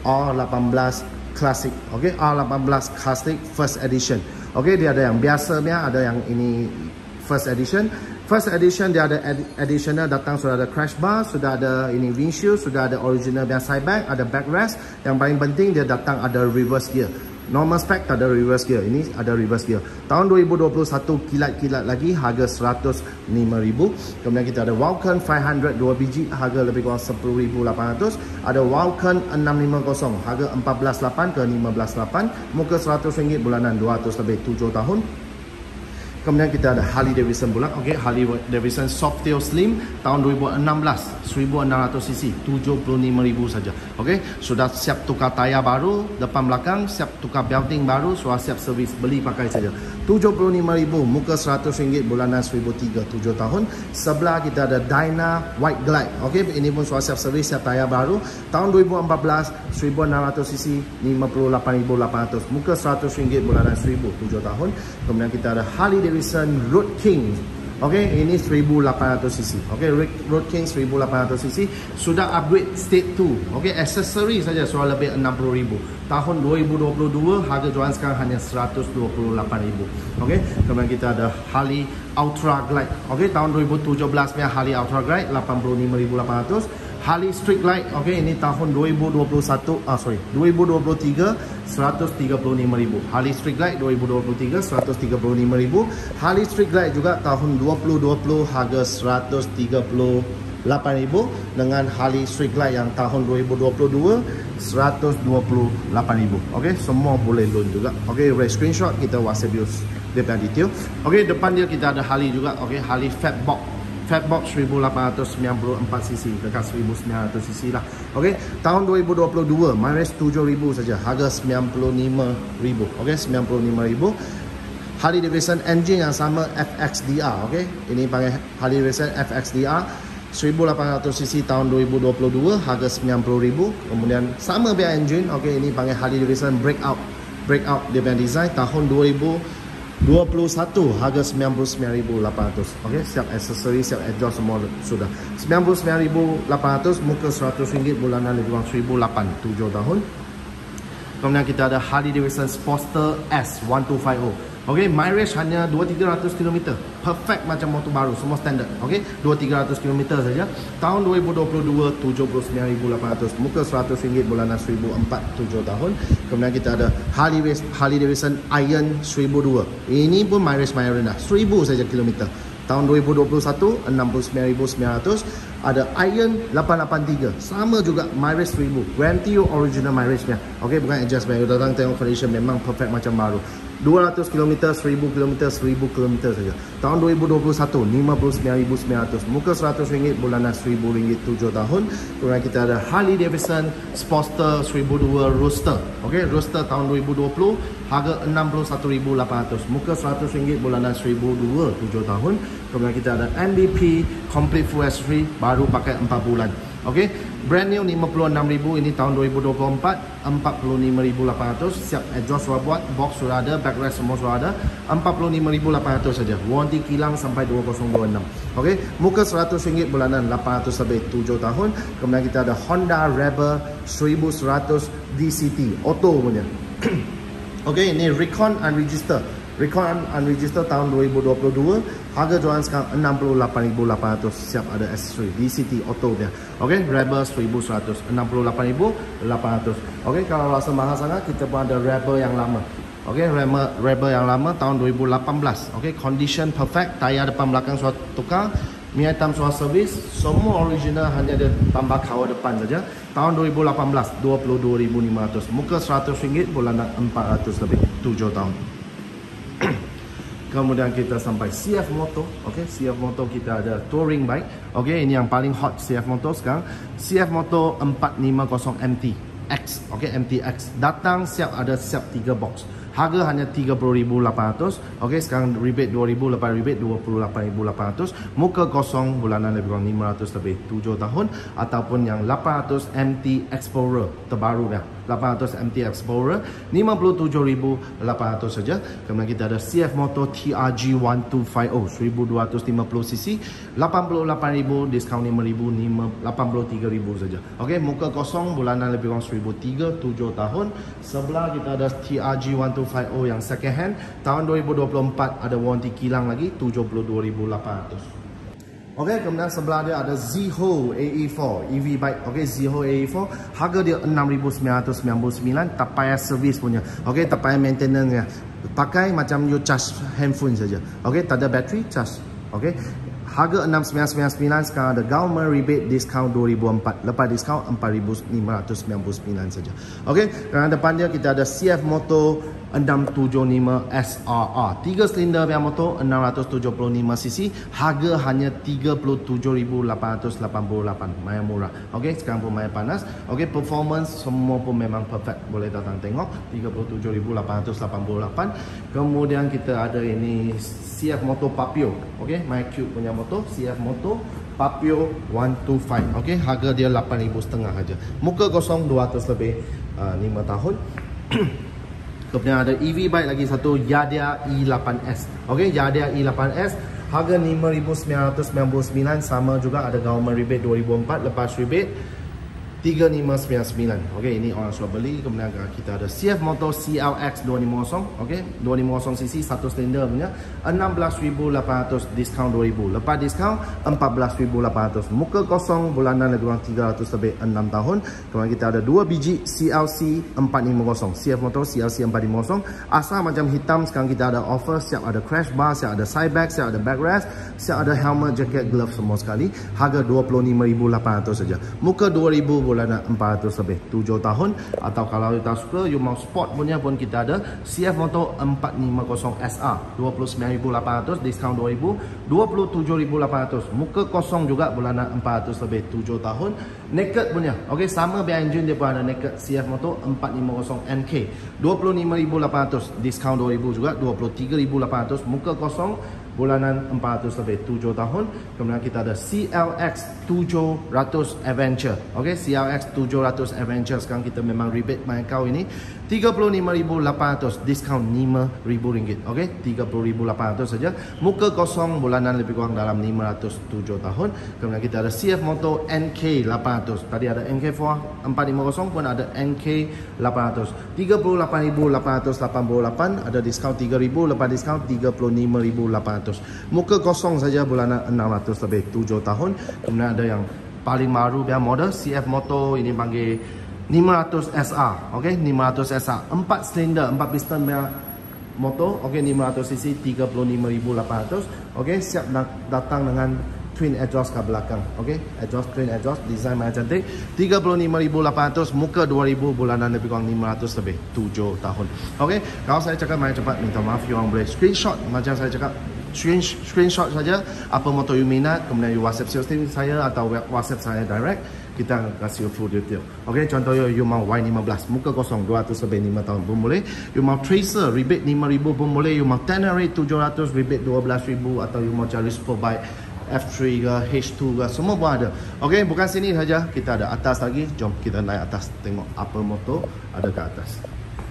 R18 Classic. Okey, R18 Classic First Edition. Okey, dia ada yang biasanya, ada yang ini First Edition. First Edition dia ada additional, datang sudah ada crash bar, sudah ada ini windshield, sudah ada original biasa side bag, ada backrest. Yang paling penting dia datang ada reverse gear. Normal spec tak ada reverse gear, ini ada reverse gear. Tahun 2021, kilat-kilat lagi, harga 105,000. Kemudian kita ada Vulcan 500 2 biji, harga lebih kurang 10,800. Ada Vulcan 650, harga 14,800 ke 15,800. Muka RM100, bulanan 200 lebih 7 tahun. Kemudian kita ada Harley Davidson pula. Okey, Harley Davidson Softail Slim tahun 2016, 1600cc, 75,000 saja. Okey, sudah siap tukar tayar baru, depan belakang, siap tukar belting baru, sudah siap servis, beli pakai saja. 75,000, muka RM100, bulanan 1,300 7 tahun. Sebelah kita ada Dyna White Glide. Okey, ini pun sudah siap servis, siap tayar baru. Tahun 2014, 1600cc, 58,800. Muka RM100, bulanan 1,000 7 tahun. Kemudian kita ada Harley Davidson Road King. Okey, ini 1800cc. Okey, Road King 1800cc, sudah upgrade state 2. Okey, aksesori saja sudah lebih 60,000. Tahun 2022, harga jualan sekarang hanya 128,000. Okey, kemudian kita ada Harley Ultra Glide. Okey, tahun 2017 punya Harley Ultra Glide 85,800. Harley Street Glide, okey, ini tahun 2023, 135,000. Harley Street Glide 2023, 135,000. Harley Street Glide juga tahun 2020, harga 138,000. Dengan Harley Street Glide yang tahun 2022, 128,000. Okey, semua boleh loan juga. Okey, screenshot kita WhatsApp dia punya detail. Okey, depan dia kita ada Harley juga. Okey, Harley Fatbox 1894cc, dekat 1900cc lah. Okey, tahun 2022, mileage 7,000 saja, harga 95,000. Okey, 95,000. Harley Davidson engine yang sama, FXDR. Okey, ini panggil Harley Davidson FXDR. 1800cc tahun 2022 harga 90,000. Kemudian sama biar engine, okey, ini panggil Harley Davidson breakout dia punya design tahun 2021 harga 99,800. okey, siap aksesori, siap exhaust semua sudah. 99,800, muka RM100, bulanan lebih kurang 1,800, 7 tahun. Kemudian kita ada Harley Davidson Sportster S1250. Okey, mileage hanya 2-300 km. Perfect macam motor baru, semua standard. Okey, 2-300 km saja. Tahun 2022 79,800. Muka RM100, bulanan 1,400, 7 tahun. Kemudian kita ada Harley Davidson Iron 1002. Ini pun mileage rendah, 1,000 saja kilometer. Tahun 2021 69,900. Ada Iron 883, sama juga mileage 1,000. Guarantee original mileage nya. Okey, bukan adjust value. Datang tengok condition memang perfect macam baru. 200 km, 1000 km, 1000 km saja. Tahun 2021 59,900. Muka RM100, bulanan RM1,000, 7 tahun. Kemudian kita ada Harley Davidson Sportster 1002 Roadster. Okey, Roadster tahun 2020 harga 61,800. Muka RM100, bulanan RM1,002, 7 tahun. Kemudian kita ada MVP Complete Full Accessory, baru pakai 4 bulan. Okey, brand new 56,000. Ini tahun 2024 45,800. Siap exhaust sudah buat, box sudah ada, backrest semua sudah ada. 45,800 saja. Warranty kilang sampai 2026. Okey, muka RM100, bulanan 800 lebih, 7 tahun. Kemudian kita ada Honda Rebel 1100 DCT auto punya. Okey, ini Recon Unregistered. Recon Unregistered tahun 2022. Harga jualan sekarang 68,800. Siap ada accessory DCT auto dia. Okey, Rebel 1100, 68,800. Okey, kalau rasa mahal sangat, kita pun ada Rebel yang lama. Okey, Rebel yang lama tahun 2018. Okey, condition perfect, tayar depan belakang sudah tukar, Mia hitam sudah servis, semua original, hanya ada tambah cover depan saja. Tahun 2018 22,500. Muka RM100, bulanan 400 lebih, 7 tahun. Kemudian kita sampai CF Moto. Okey, CF Moto kita ada touring bike. Okey, ini yang paling hot CF Moto sekarang. CF Moto 450 MT X. Okey, MT X. Datang siap 3 box. Harga hanya 30,800. Okey, sekarang rebate 2,000, lepas rebate 28,800. Muka kosong, bulanan lebih kurang 500 lebih, 7 tahun. Ataupun yang 800 MT Explorer terbaru dah. 800 MT Explorer 57,800 saja. Kemudian kita ada CF Moto TRG 1250 1250cc 88,000, diskaun 5,000, 83,000 saja. Okey, muka kosong, bulanan lebih kurang 1,300, 7 tahun. Sebelah kita ada TRG 1250 yang second hand tahun 2024, ada warranty kilang lagi, 72,800. Okey, kemudian sebelah dia ada Ziho AE4 EV bike. Okey, Ziho AE4 harga dia 6,999, tak payah servis punya. Okey, tak payah maintenance nya. Pakai macam you charge handphone saja. Okey, tak ada bateri, charge. Okey, harga 6,999. Sekarang ada government rebate discount 2,004. Lepas discount 4,599 saja. Okey, dan depan dia kita ada CF Moto 675 SRR 3 silinder punya motor, 675cc. Harga hanya 37,888. Main murah. Okey, sekarang pun main panas. Okey, performance semua pun memang perfect. Boleh datang tengok, 37,888. Kemudian kita ada ini CF Moto Papio. Okey, My Cube punya motor, CF Moto Papio 125. Okey, harga dia 8,500 saja. Muka kosong, 200 lebih, 5 tahun. Kemudian ada EV bike lagi satu, Yadia E8S. Okey, Yadia E8S harga 5,999, sama juga ada government rebate 2,004, lepas rebate 3,599. Okey, ini orang sudah beli. Kemudian kita ada CF Moto CLX 250. Okey, 250cc 1 silinder punya, 16,800, diskaun 2,000. Lepas diskaun 14,800. Muka kosong, bulanan lebih kurang 300 lebih, 6 tahun. Kemudian kita ada 2 biji CLC 450. CF Moto CLC 450. Asal macam hitam, sekarang kita ada offer, siap ada crash bar, siap ada side bag, siap ada backrest, siap ada helmet, jacket, glove semua sekali. Harga 25,800 saja. Muka 2,000, bulanan 400 lebih, 7 tahun. Atau kalau kita suka, you mau sport punya pun kita ada CF Moto 450 SR 29,800, diskaun 2,000, 27,800. Muka kosong juga, bulanan 400 lebih, 7 tahun. Naked punya. Okey, sama biar engine dia pun ada naked CF Moto 450 NK 25,800, diskaun 2,000 juga, 23,800. Muka kosong, bulanan 400 lebih, 7 tahun. Kemudian kita ada CLX 700 Adventure. Okey, CLX 700 Adventure sekarang kita memang rebate my account ini 35,800, diskaun RM5,000. Okey, 30,800 saja. Muka kosong, bulanan lebih kurang dalam 507 tahun. Kemudian kita ada CF Moto NK 800. Tadi ada NK4 450 pun ada NK 800. 38,888, ada diskaun 3,000, lepas diskaun 35,800. Muka kosong saja, bulanan 600 lebih, 7 tahun. Kemudian ada yang paling baru dia model CF Moto, ini panggil 500 SR. Okey, 500 SR 4 silinder, 4 piston dia motor. Okey, 500 cc, 35,800. Okey, siap datang dengan twin exhaust ke belakang. Okey, exhaust, twin exhaust, design macam cantik. 35,800, muka 2,000, bulanan lebih kurang 500 lebih, 7 tahun. Okey, kalau saya cakap main cepat, minta maaf, you orang boleh screenshot macam saya cakap. Screenshot saja apa motor you minat, kemudian you WhatsApp sales team saya atau WhatsApp saya direct, kita kasih full detail. Okey, contohnya you mau Y15 muka kosong 200 lebih 5 tahun pun boleh. You mau Tracer rebate 5,000 pun boleh. You mau Tenere 700 rebate 12,000, atau you mau cari Superbike F3 ke H2 ke, semua pun ada. Okey, bukan sini saja, kita ada atas lagi. Jom kita naik atas tengok apa motor ada ke atas.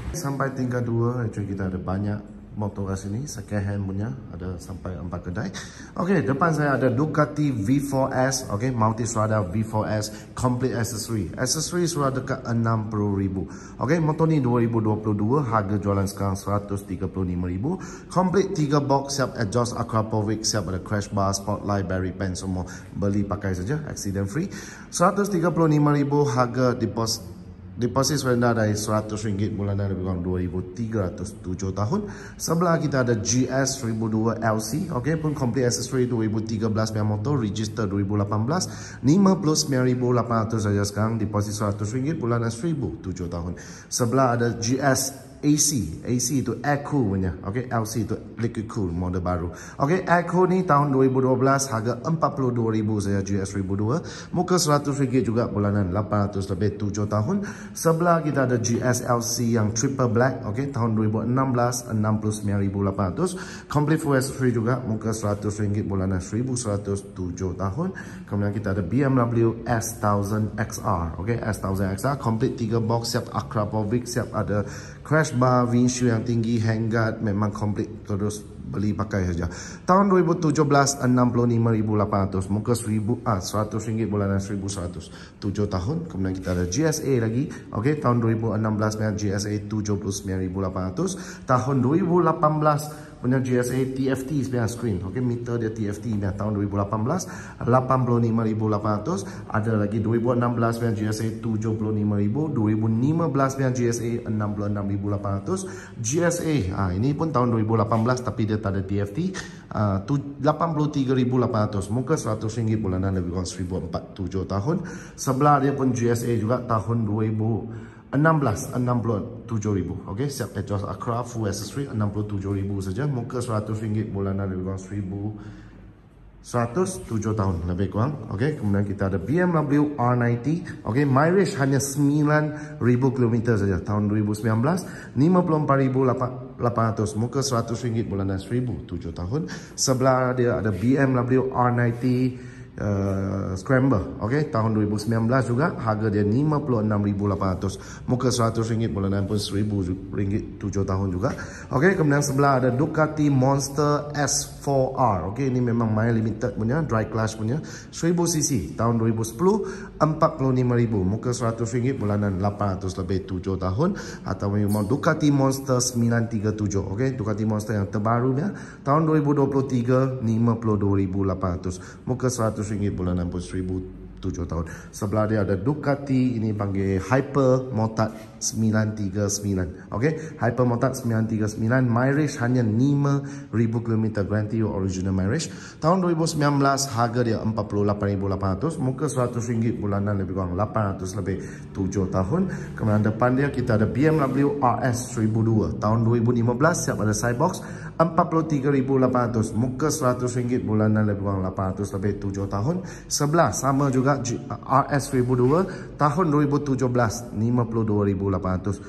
Sampai tingkat 2, actually kita ada banyak motor kat sini, second hand punya, ada sampai 4 kedai. Okey, depan saya ada Ducati V4S, okey, Multistrada V4S, complete accessory. Accessory sudah dekat 60,000. Okey, motor ni 2022, harga jualan sekarang 135,000. Complete 3 box, siap exhaust Akrapovic, siap ada crash bar, spotlight, battery pen, semua beli pakai saja, accident free. 135,000 harga deposit rendah dari RM100, bulanan lebih kurang 2,300, 7 tahun. Sebelah kita ada GS 1002 LC, okey, pun complete accessory 2013 punya motor, register 2018, 59,800 saja sekarang, deposit RM100, bulanan 1,000, 7 tahun. Sebelah ada GS AC itu air cool punya. Okey, LC itu liquid cool, model baru. Okey, air cool ni tahun 2012, harga 42,000 saja, GS 1002. Muka RM100 juga, bulanan 800 lebih, 7 tahun. Sebelah kita ada GS LC yang triple black, okey, tahun 2016, 69,800. Complete full accessory juga, muka RM100, bulanan 1,100, 7 tahun. Kemudian kita ada BMW S1000 XR, okey, S1000 XR complete 3 box, siap Akrapovic, siap ada crash bar, windshield yang tinggi, handguard, memang komplit, terus beli pakai saja. Tahun 2017, 65,800, muka RM100, bulanan 1,100, 7 tahun. Kemudian kita ada GSA lagi, okey, tahun 2016 punya GSA 79,800, tahun 2018 punya GSA TFT punya screen, okey, meter dia TFT punya tahun 2018, 85,800. Ada lagi 2016 punya GSA 75,000, 2015 punya GSA 66,800. GSA ini pun tahun 2018 tapi dia tak ada TFT, 83,800, muka RM100, bulanan lebih kurang 1,400, 7 tahun. Sebelah dia pun GSA juga tahun 2016, 67,000. Okey, siap exhaust Acra, full accessory, 67,000 saja. Muka RM100, bulanan lebih kurang 1,100, 7 tahun lebih kurang. Okey, kemudian kita ada BMW R90. Okey, mileage hanya 9,000 km saja. Tahun 2019, 54,800. Muka RM100, bulanan 1,000, 7 tahun. Sebelah dia ada BMW R90 Scrambler, okey, tahun 2019 juga, harga dia 56,800, muka RM100, bulanan pun RM1,000, 7 tahun juga. Okey, kemudian sebelah ada Ducati Monster S4R, okey, ini memang main limited punya, dry clutch punya, 1000 cc, tahun 2010, 45,000, muka RM100, bulanan 800 lebih, 7 tahun. Atau memang Ducati Monster 937, okey, Ducati Monster yang terbarunya, tahun 2023, 52,800, muka RM100, bulanan pun 1,007 tahun. Sebelah dia ada Ducati, ini panggil Hyper Motard 939. Okey, Hyper Motard 939, mileage hanya 5,000 km, guarantee original mileage. Tahun 2019, harga dia 48,800, muka RM100, bulanan lebih kurang 800 lebih, 7 tahun. Kemudian depan dia kita ada BMW RS 1002, tahun 2015, siap ada side box, 43,800, muka RM100, bulanan lebih kurang 800 lebih, 7 tahun. Sebelah sama juga RS 1002, tahun 2017, 52,800,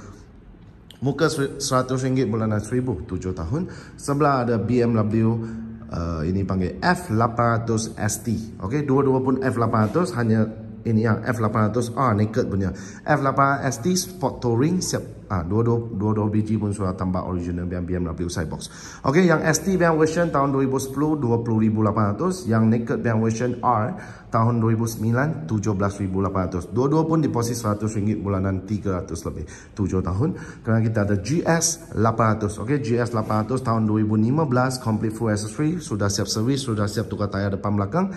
muka RM100, bulanan 1,000, 7 tahun. Sebelah ada BMW ini panggil F800 ST. Okey, dua-dua pun F800, hanya ini yang F800R naked punya. F800 ST Sport Touring siap. Dua-dua biji pun sudah tambah original BMW Sidebox. Okey, yang ST yang version tahun 2010 20,800, yang naked yang version R tahun 2009 17,800. Dua-dua pun deposit RM100 bulanan 300 lebih 7 tahun. Kerana kita ada GS 800. Okey, GS 800 tahun 2015 complete full accessory, sudah siap servis, sudah siap tukar tayar depan belakang.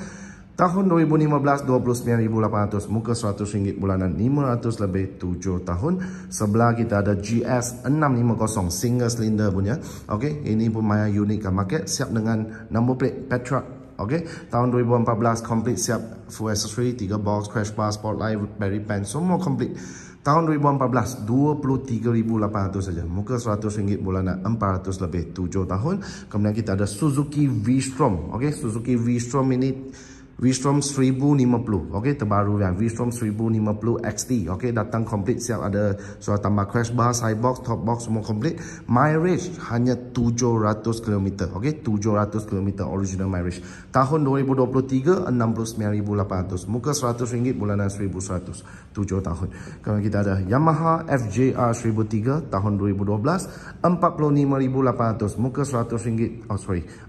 Tahun 2015 29,800, muka RM100 bulanan 500 lebih 7 tahun. Sebelah kita ada GS 650 single cylinder punya. Okey, ini pun maya unik ke market, siap dengan number plate Petra. Okey, tahun 2014 complete siap full accessory, 3 box, crash bar, spotlight, battery pan, semua complete. Tahun 2014 23,800 saja. Muka RM100 bulanan 400 lebih 7 tahun. Kemudian kita ada Suzuki V-Strom. Okey, Suzuki V-Strom ini V-Strom 1050. Okey, terbaru yang V-Strom 1050 XT. Okey, datang complete, siap ada sudah tambah crash bar, side box, top box, semua complete. Mileage hanya 700 km. Okey, 700 km original mileage. Tahun 2023 69,800. Muka RM100 bulanan 1,100 7 tahun. Kalau kita ada Yamaha FJR 1003 tahun 2012 45,800. Muka RM100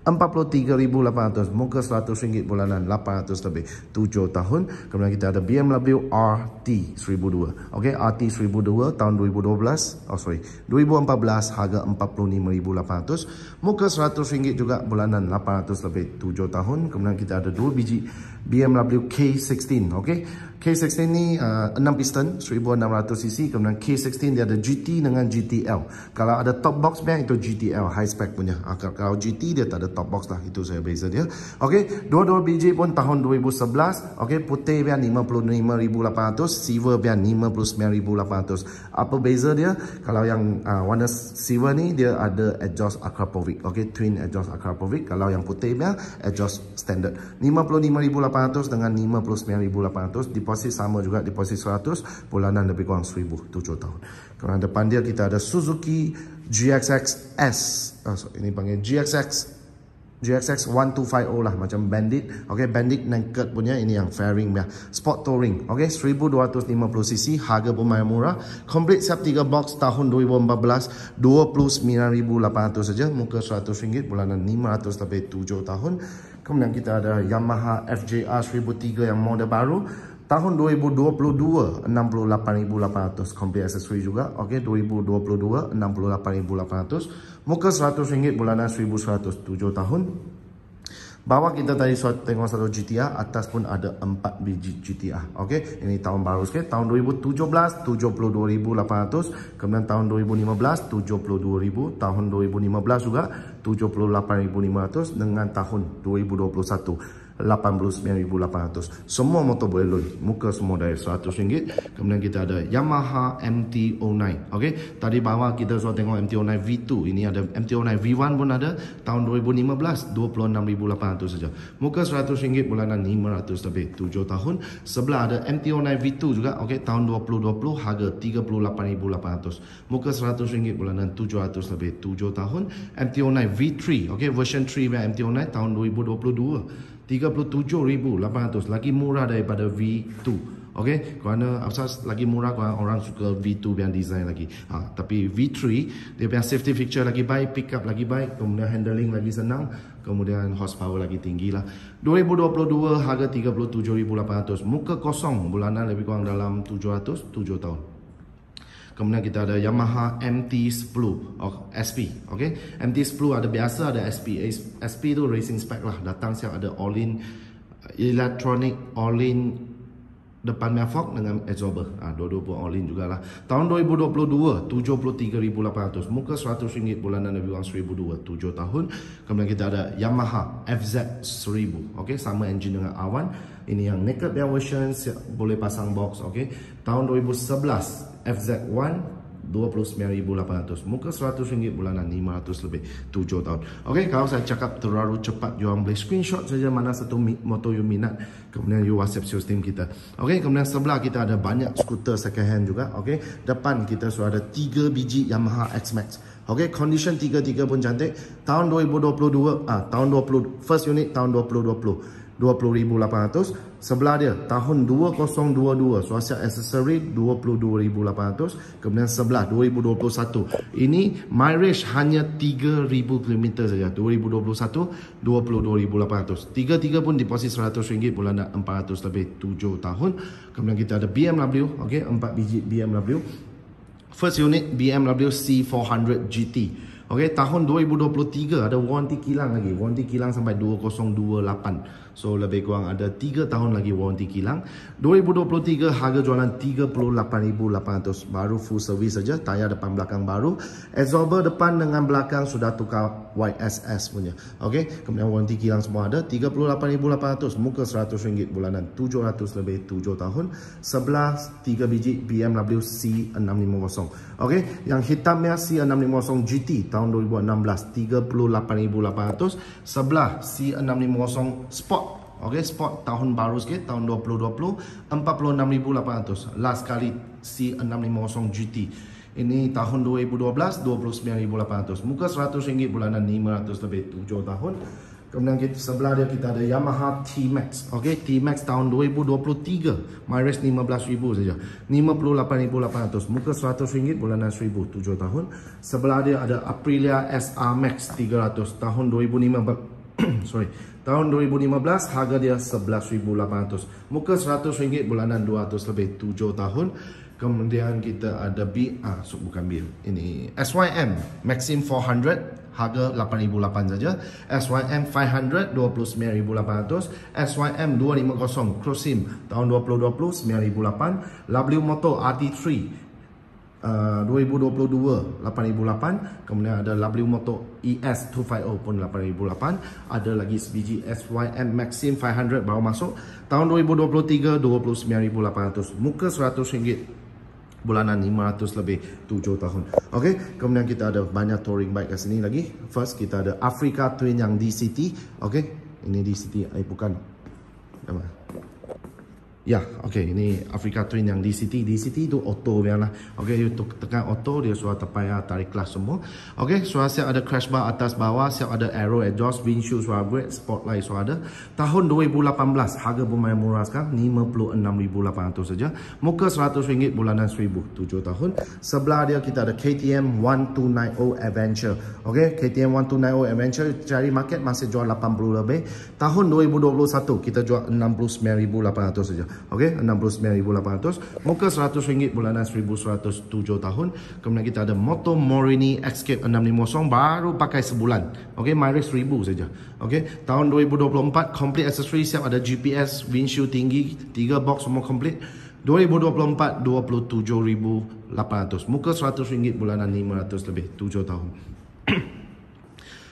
43,800. Muka RM100 bulanan 800 lebih 7 tahun. Kemudian kita ada BMW RT 1002. Okey, RT 1002 tahun 2014 harga 45,800. Muka RM100 juga bulanan 800 lebih 7 tahun. Kemudian kita ada dua biji BMW K16. Okey, K16 ni 6 piston 1600cc. Kemudian K16 dia ada GT dengan GTL. Kalau ada top box band itu GTL high spec punya. Kalau GT dia tak ada top box lah, itu saya beza dia. Okey, dua-dua biji pun tahun 2011. Okey, putih biar 55,800, silver biar 59,800. Apa beza dia? Kalau yang warna silver ni dia ada exhaust Akrapovic. Okey, twin exhaust Akrapovic. Kalau yang putih biar exhaust standard. 55,800 dengan 59,800. Deposit sama juga, deposit 100, bulanan lebih kurang 1,000 7 tahun. Kemudian depan dia kita ada Suzuki GXX S. Ini panggil GXX 1250 lah, macam Bandit. Okey, Bandit naked punya, ini yang fairing dia. Sport Touring. Okey, 1250cc, harga pun murah. Complete siap 3 box tahun 2014 29,800 saja. Muka RM100 bulanan 500 lebih 7 tahun. Kemudian kita ada Yamaha FJR 1003 yang model baru. Tahun 2022 68,800, complete accessory juga. Okey, 2022 68,800. Muka RM100 bulanan 1,100 7 tahun. Bawah kita tadi tengok satu GTR, atas pun ada 4 biji GTR. Okey, ini tahun baru sikit. Tahun 2017 72,800. Kemudian tahun 2015 72,000. Tahun 2015 juga 78,500. Dengan tahun 2021 89,800. Semua motor boleh loan. Muka semua dari RM100. Kemudian kita ada Yamaha MT-09. Okey, tadi bawah kita sudah tengok MT-09 V2. Ini ada MT-09 V1 pun ada. Tahun 2015 26,800 saja. Muka RM100 bulanan 500 lebih 7 tahun. Sebelah ada MT-09 V2 juga. Okey, tahun 2020 harga 38,800. Muka RM100 bulanan 700 lebih 7 tahun. MT-09 V3. Okey, version 3 MT-09 tahun 2022 37,800, lagi murah daripada V2. Okey, kerana asas lagi murah kerana orang suka V2 yang design lagi. Tapi V3 dia punya safety feature lagi baik, pick up lagi baik, kemudian handling lagi senang, kemudian horsepower lagi tinggi lah. 2022 harga 37,800. Muka kosong, bulanan lebih kurang dalam 700 7 tahun. Kemudian kita ada Yamaha MT-10 SP. Okey, MT-10 ada biasa, ada SP. SP tu racing spec lah. Datang siap ada all-in electronic, all-in depan fork dengan absorber. Dua-dua pun all-in jugalah. Tahun 2022 73,800. Muka RM100 bulanan lebih kurang 1,200 7 tahun. Kemudian kita ada Yamaha FZ 1000. Okey, sama engine dengan R1. Ini yang naked version, boleh pasang box. Okey, tahun 2011 FZ1 29,800. Muka RM100 bulanan 500 lebih 7 tahun. Okey, kalau saya cakap terlalu cepat, you boleh screenshot saja mana satu motor you minat, kemudian you WhatsApp system kita. Okey, kemudian sebelah kita ada banyak skuter second hand juga. Okey, depan kita sudah ada 3 biji Yamaha X-Max. Okey, condition 33 pun cantik. Tahun 2022, tahun 20 first unit tahun 2020 20,800. Sebelah dia tahun 2022 Swasia accessory 22,800. Kemudian sebelah 2021 ini mileage hanya 3,000 km saja. 2021 22,800. Tiga pun deposit RM100 bulanan 400 lebih 7 tahun. Kemudian kita ada BMW, okey, 4 biji BMW. First unit BMW C400 GT. Okey, tahun 2023 ada warranty kilang lagi. Warranty kilang sampai 2028. So lebih kurang ada 3 tahun lagi warranty kilang. 2023 harga jualan 38,800. Baru full service saja, tayar depan belakang baru. Absorber depan dengan belakang sudah tukar YSS punya. Okey, kemudian warranty kilang semua ada. 38,800, muka RM100 bulanan 700 lebih 7 tahun. Sebelah 3 biji BMW C650. Okey, yang hitamnya C650 GT tahun 2016 38,800. Sebelah C650 Sport. Okey, Sport tahun baru sikit tahun 2020 46,800. Last kali C650 GT. Ini tahun 2012 29,800. Muka RM100 bulanan 500 lebih 7 tahun. Kemudian kita sebelah dia kita ada Yamaha T-Max. Okey, T-Max tahun 2023. Mileage 15,000 saja. 58,800. Muka RM100 bulanan 1,000 7 tahun. Sebelah dia ada Aprilia SR Max 300 tahun 2015. Tahun 2015 harga dia 11,800. Muka RM100 bulanan 200 lebih 7 tahun. Kemudian kita ada bukan ini SYM Maxim 400 harga 8,800 saja. SYM 500 29,800. SYM 250 Crosim tahun 2020 9,800. W Motor RT3 2022 8,800. Kemudian ada W Motor ES 250 pun 8,800. Ada lagi sebiji SYM Maxim 500 baru masuk tahun 2023 29,800. Muka RM100 bulanan 500 lebih 7 tahun. Okey, kemudian kita ada banyak touring bike kat sini lagi. First kita ada Africa Twin yang DCT. Okey, ini DCT bukan nama. Ya, okey, ini Africa Twin yang DCT. DCT itu auto biarlah. Okey, untuk tekan auto dia suara terpayar tarik kelas semua. Okey, suara siap ada crash bar atas bawah, siap ada aero exhaust, windshield suara upgrade, spotlight suara ada. Tahun 2018 harga lumayan murah sekarang 56,800 saja. Muka RM100 bulanan 1,000 7 tahun. Sebelah dia kita ada KTM 1290 Adventure. Okey, KTM 1290 Adventure cari market masih jual 80 lebih. Tahun 2021 kita jual 69,800 saja. Okey, 69,800. Muka RM100 bulanan 1,107 tahun. Kemudian kita ada Moto Morini Escape 650 baru pakai sebulan. Okey, mileage 1,000 saja. Okey, tahun 2024 complete accessory siap ada GPS, windshield tinggi, 3 box semua complete. 2024 27,800. Muka RM100 bulanan 500 lebih 7 tahun.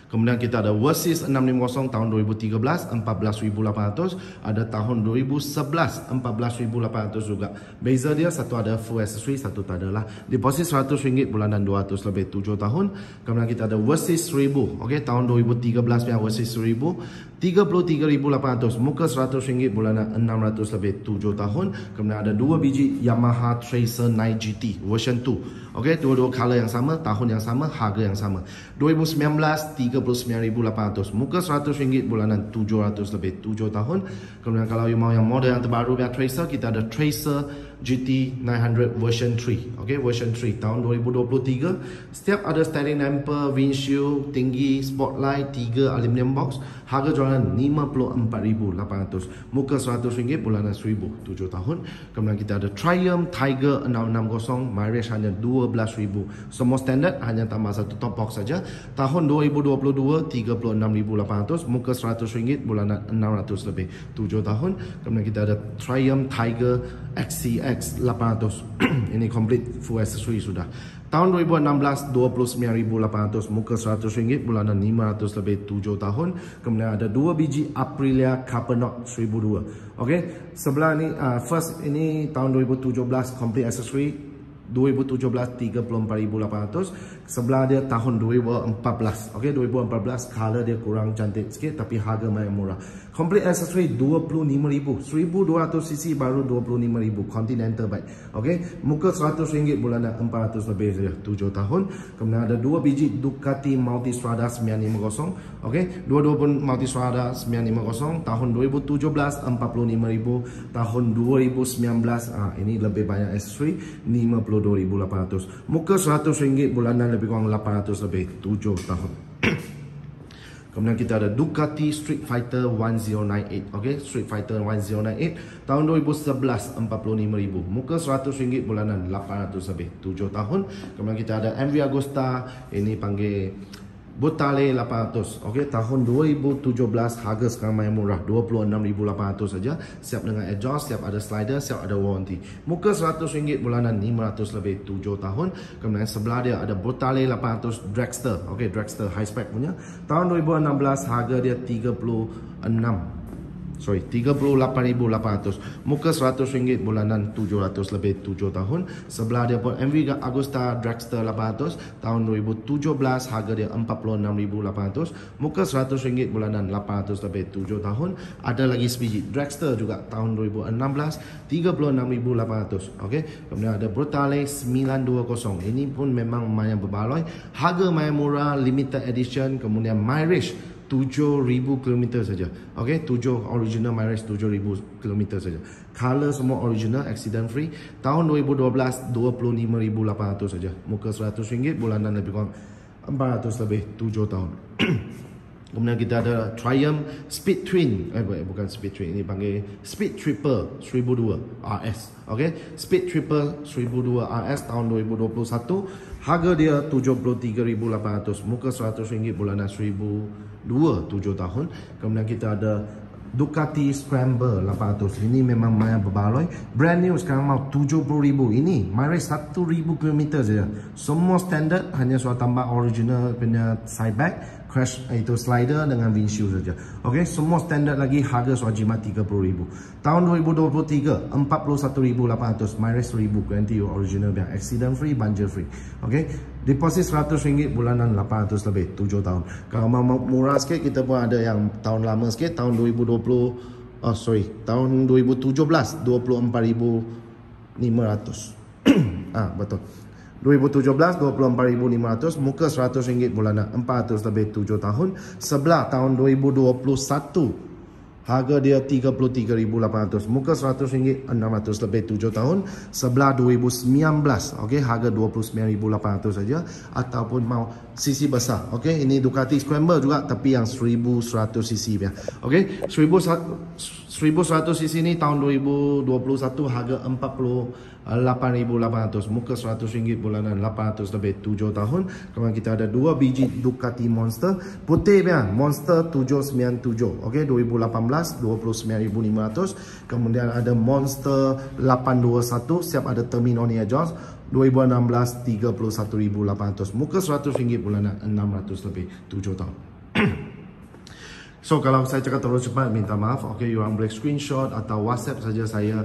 Kemudian kita ada Versys 650 tahun 2013 14,800. Ada tahun 2011 14,800 juga. Beza dia satu ada full accessory, satu tak adalah. Deposit RM100 bulanan 200 lebih 7 tahun. Kemudian kita ada Versys 1000. Okey, tahun 2013 punya Versys 1000 33,800. Muka RM100 bulanan 600 lebih 7 tahun. Kemudian ada 2 biji Yamaha Tracer 9 GT version 2. Okey, dua-dua color yang sama, tahun yang sama, harga yang sama. 2019 39,800. Muka RM100 bulanan 700 lebih 7 tahun. Kemudian kalau you mau yang model yang terbaru punya Tracer, kita ada Tracer GT 900 version 3. Okey, version 3 tahun 2023. Setiap ada steering damper, windshield tinggi, spotlight, 3 aluminium box. Harga jualan 54,800. Muka RM100 bulanan 1,000 7 tahun. Kemudian kita ada Triumph Tiger 660. Mileage hanya 12,000. Semua standard, hanya tambah satu top box saja. Tahun 2022 36,800. Muka RM100 bulanan 600 lebih 7 tahun. Kemudian kita ada Triumph Tiger XCX 800. Ini complete full accessory sudah. Tahun 2016 29,800. Muka RM100 bulanan 500 lebih 7 tahun. Kemudian ada 2 biji Aprilia Cabernet 1002. Okey, sebelah ni first ini tahun 2017 complete accessory. 2017 34,800. Sebelah dia tahun 2014. Okey, 2014 color dia kurang cantik sikit tapi harga main murah. Complete accessory 25,000. 1200cc baru 25,000. Continental bike. Okey, muka RM100 bulanan 400 lebih saja 7 tahun. Kemudian ada 2 biji Ducati Multistrada 950. Okey, dua-dua pun Multistrada 950 tahun 2017 45,000, tahun 2019 ini lebih banyak accessory 52,800. Muka RM100 bulanan lebih kurang 800 lebih 7 tahun. Kemudian kita ada Ducati Street Fighter 1098. Okey, Street Fighter 1098 tahun 2011 45,000. Muka RM100 bulanan 800 lebih 7 tahun. Kemudian kita ada MV Agusta, ini panggil Botale 800. Okey, tahun 2017, harga sekarang main murah 26,800 saja. Siap dengan exhaust, siap ada slider, siap ada warranty. Muka RM100 bulanan 500 lebih 7 tahun. Kemudian sebelah dia ada Botale 800 Dragster. Okey, Dragster high spec punya. Tahun 2016, harga dia 38,800. Muka RM100 bulanan 700 lebih 7 tahun. Sebelah dia pun MV Agusta Dragster 800 tahun 2017, harga dia 46,800. Muka RM100 bulanan 800 lebih 7 tahun. Ada lagi sebiji Dragster juga tahun 2016 36,800. Okey, kemudian ada Brutale 920. Ini pun memang main berbaloi. Harga main murah, limited edition. Kemudian mileage 7,000 km saja. Okey, 7 original mileage 7,000 km saja. Color semua original, accident free. Tahun 2012 25,800 saja. Muka RM100 bulanan lebih kurang 400 lebih 7 tahun. Kemudian kita ada Triumph Speed Twin. Bukan Speed Twin, ini panggil Speed Triple 1002 RS. Okey, Speed Triple 1002 RS tahun 2021. Harga dia 73,800. Muka RM100 bulanan 1,002 7 tahun. Kemudian kita ada Ducati Scramble 800. Ini memang main berbaloi. Brand new sekarang mau 70,000. Ini mileage 1,000 km saja. Semua standard, hanya suatu tambah original punya side bag, crash itu slider dengan windshield saja. Okey, semua standard lagi, harga swajimat 30,000. Tahun 2023 41,800, mileage 1,000, guarantee original yang accident free, banjir free. Okey, deposit RM100 bulanan 800 lebih 7 tahun. Kalau mau murah sikit, kita pun ada yang tahun lama sikit, tahun 2020 tahun 2017 24,500. Betul. 2017 24,500. Muka RM100 bulanan 400 lebih 7 tahun. Sebelah tahun 2021, harga dia 33,800. Muka RM100 600 lebih 7 tahun. Sebelah 2019, okey, harga 29,800 saja. Ataupun mau cc besar. Okey, ini Ducati Scramble juga, tapi yang 1100 cc punya. Okey, 1100 cc ni tahun 2021, harga 48,800. Muka RM100 bulanan 800 lebih 7 tahun. Kemudian kita ada 2 biji Ducati Monster putih punya, Monster 797. Okey, 2018 29,500. Kemudian ada Monster 821, siap ada Terminoni exhaust, 2016 31,800. Muka RM100 bulanan 600 lebih 7 tahun. So kalau saya cakap terlalu cepat, minta maaf. Okey, you orang boleh screenshot atau WhatsApp saja saya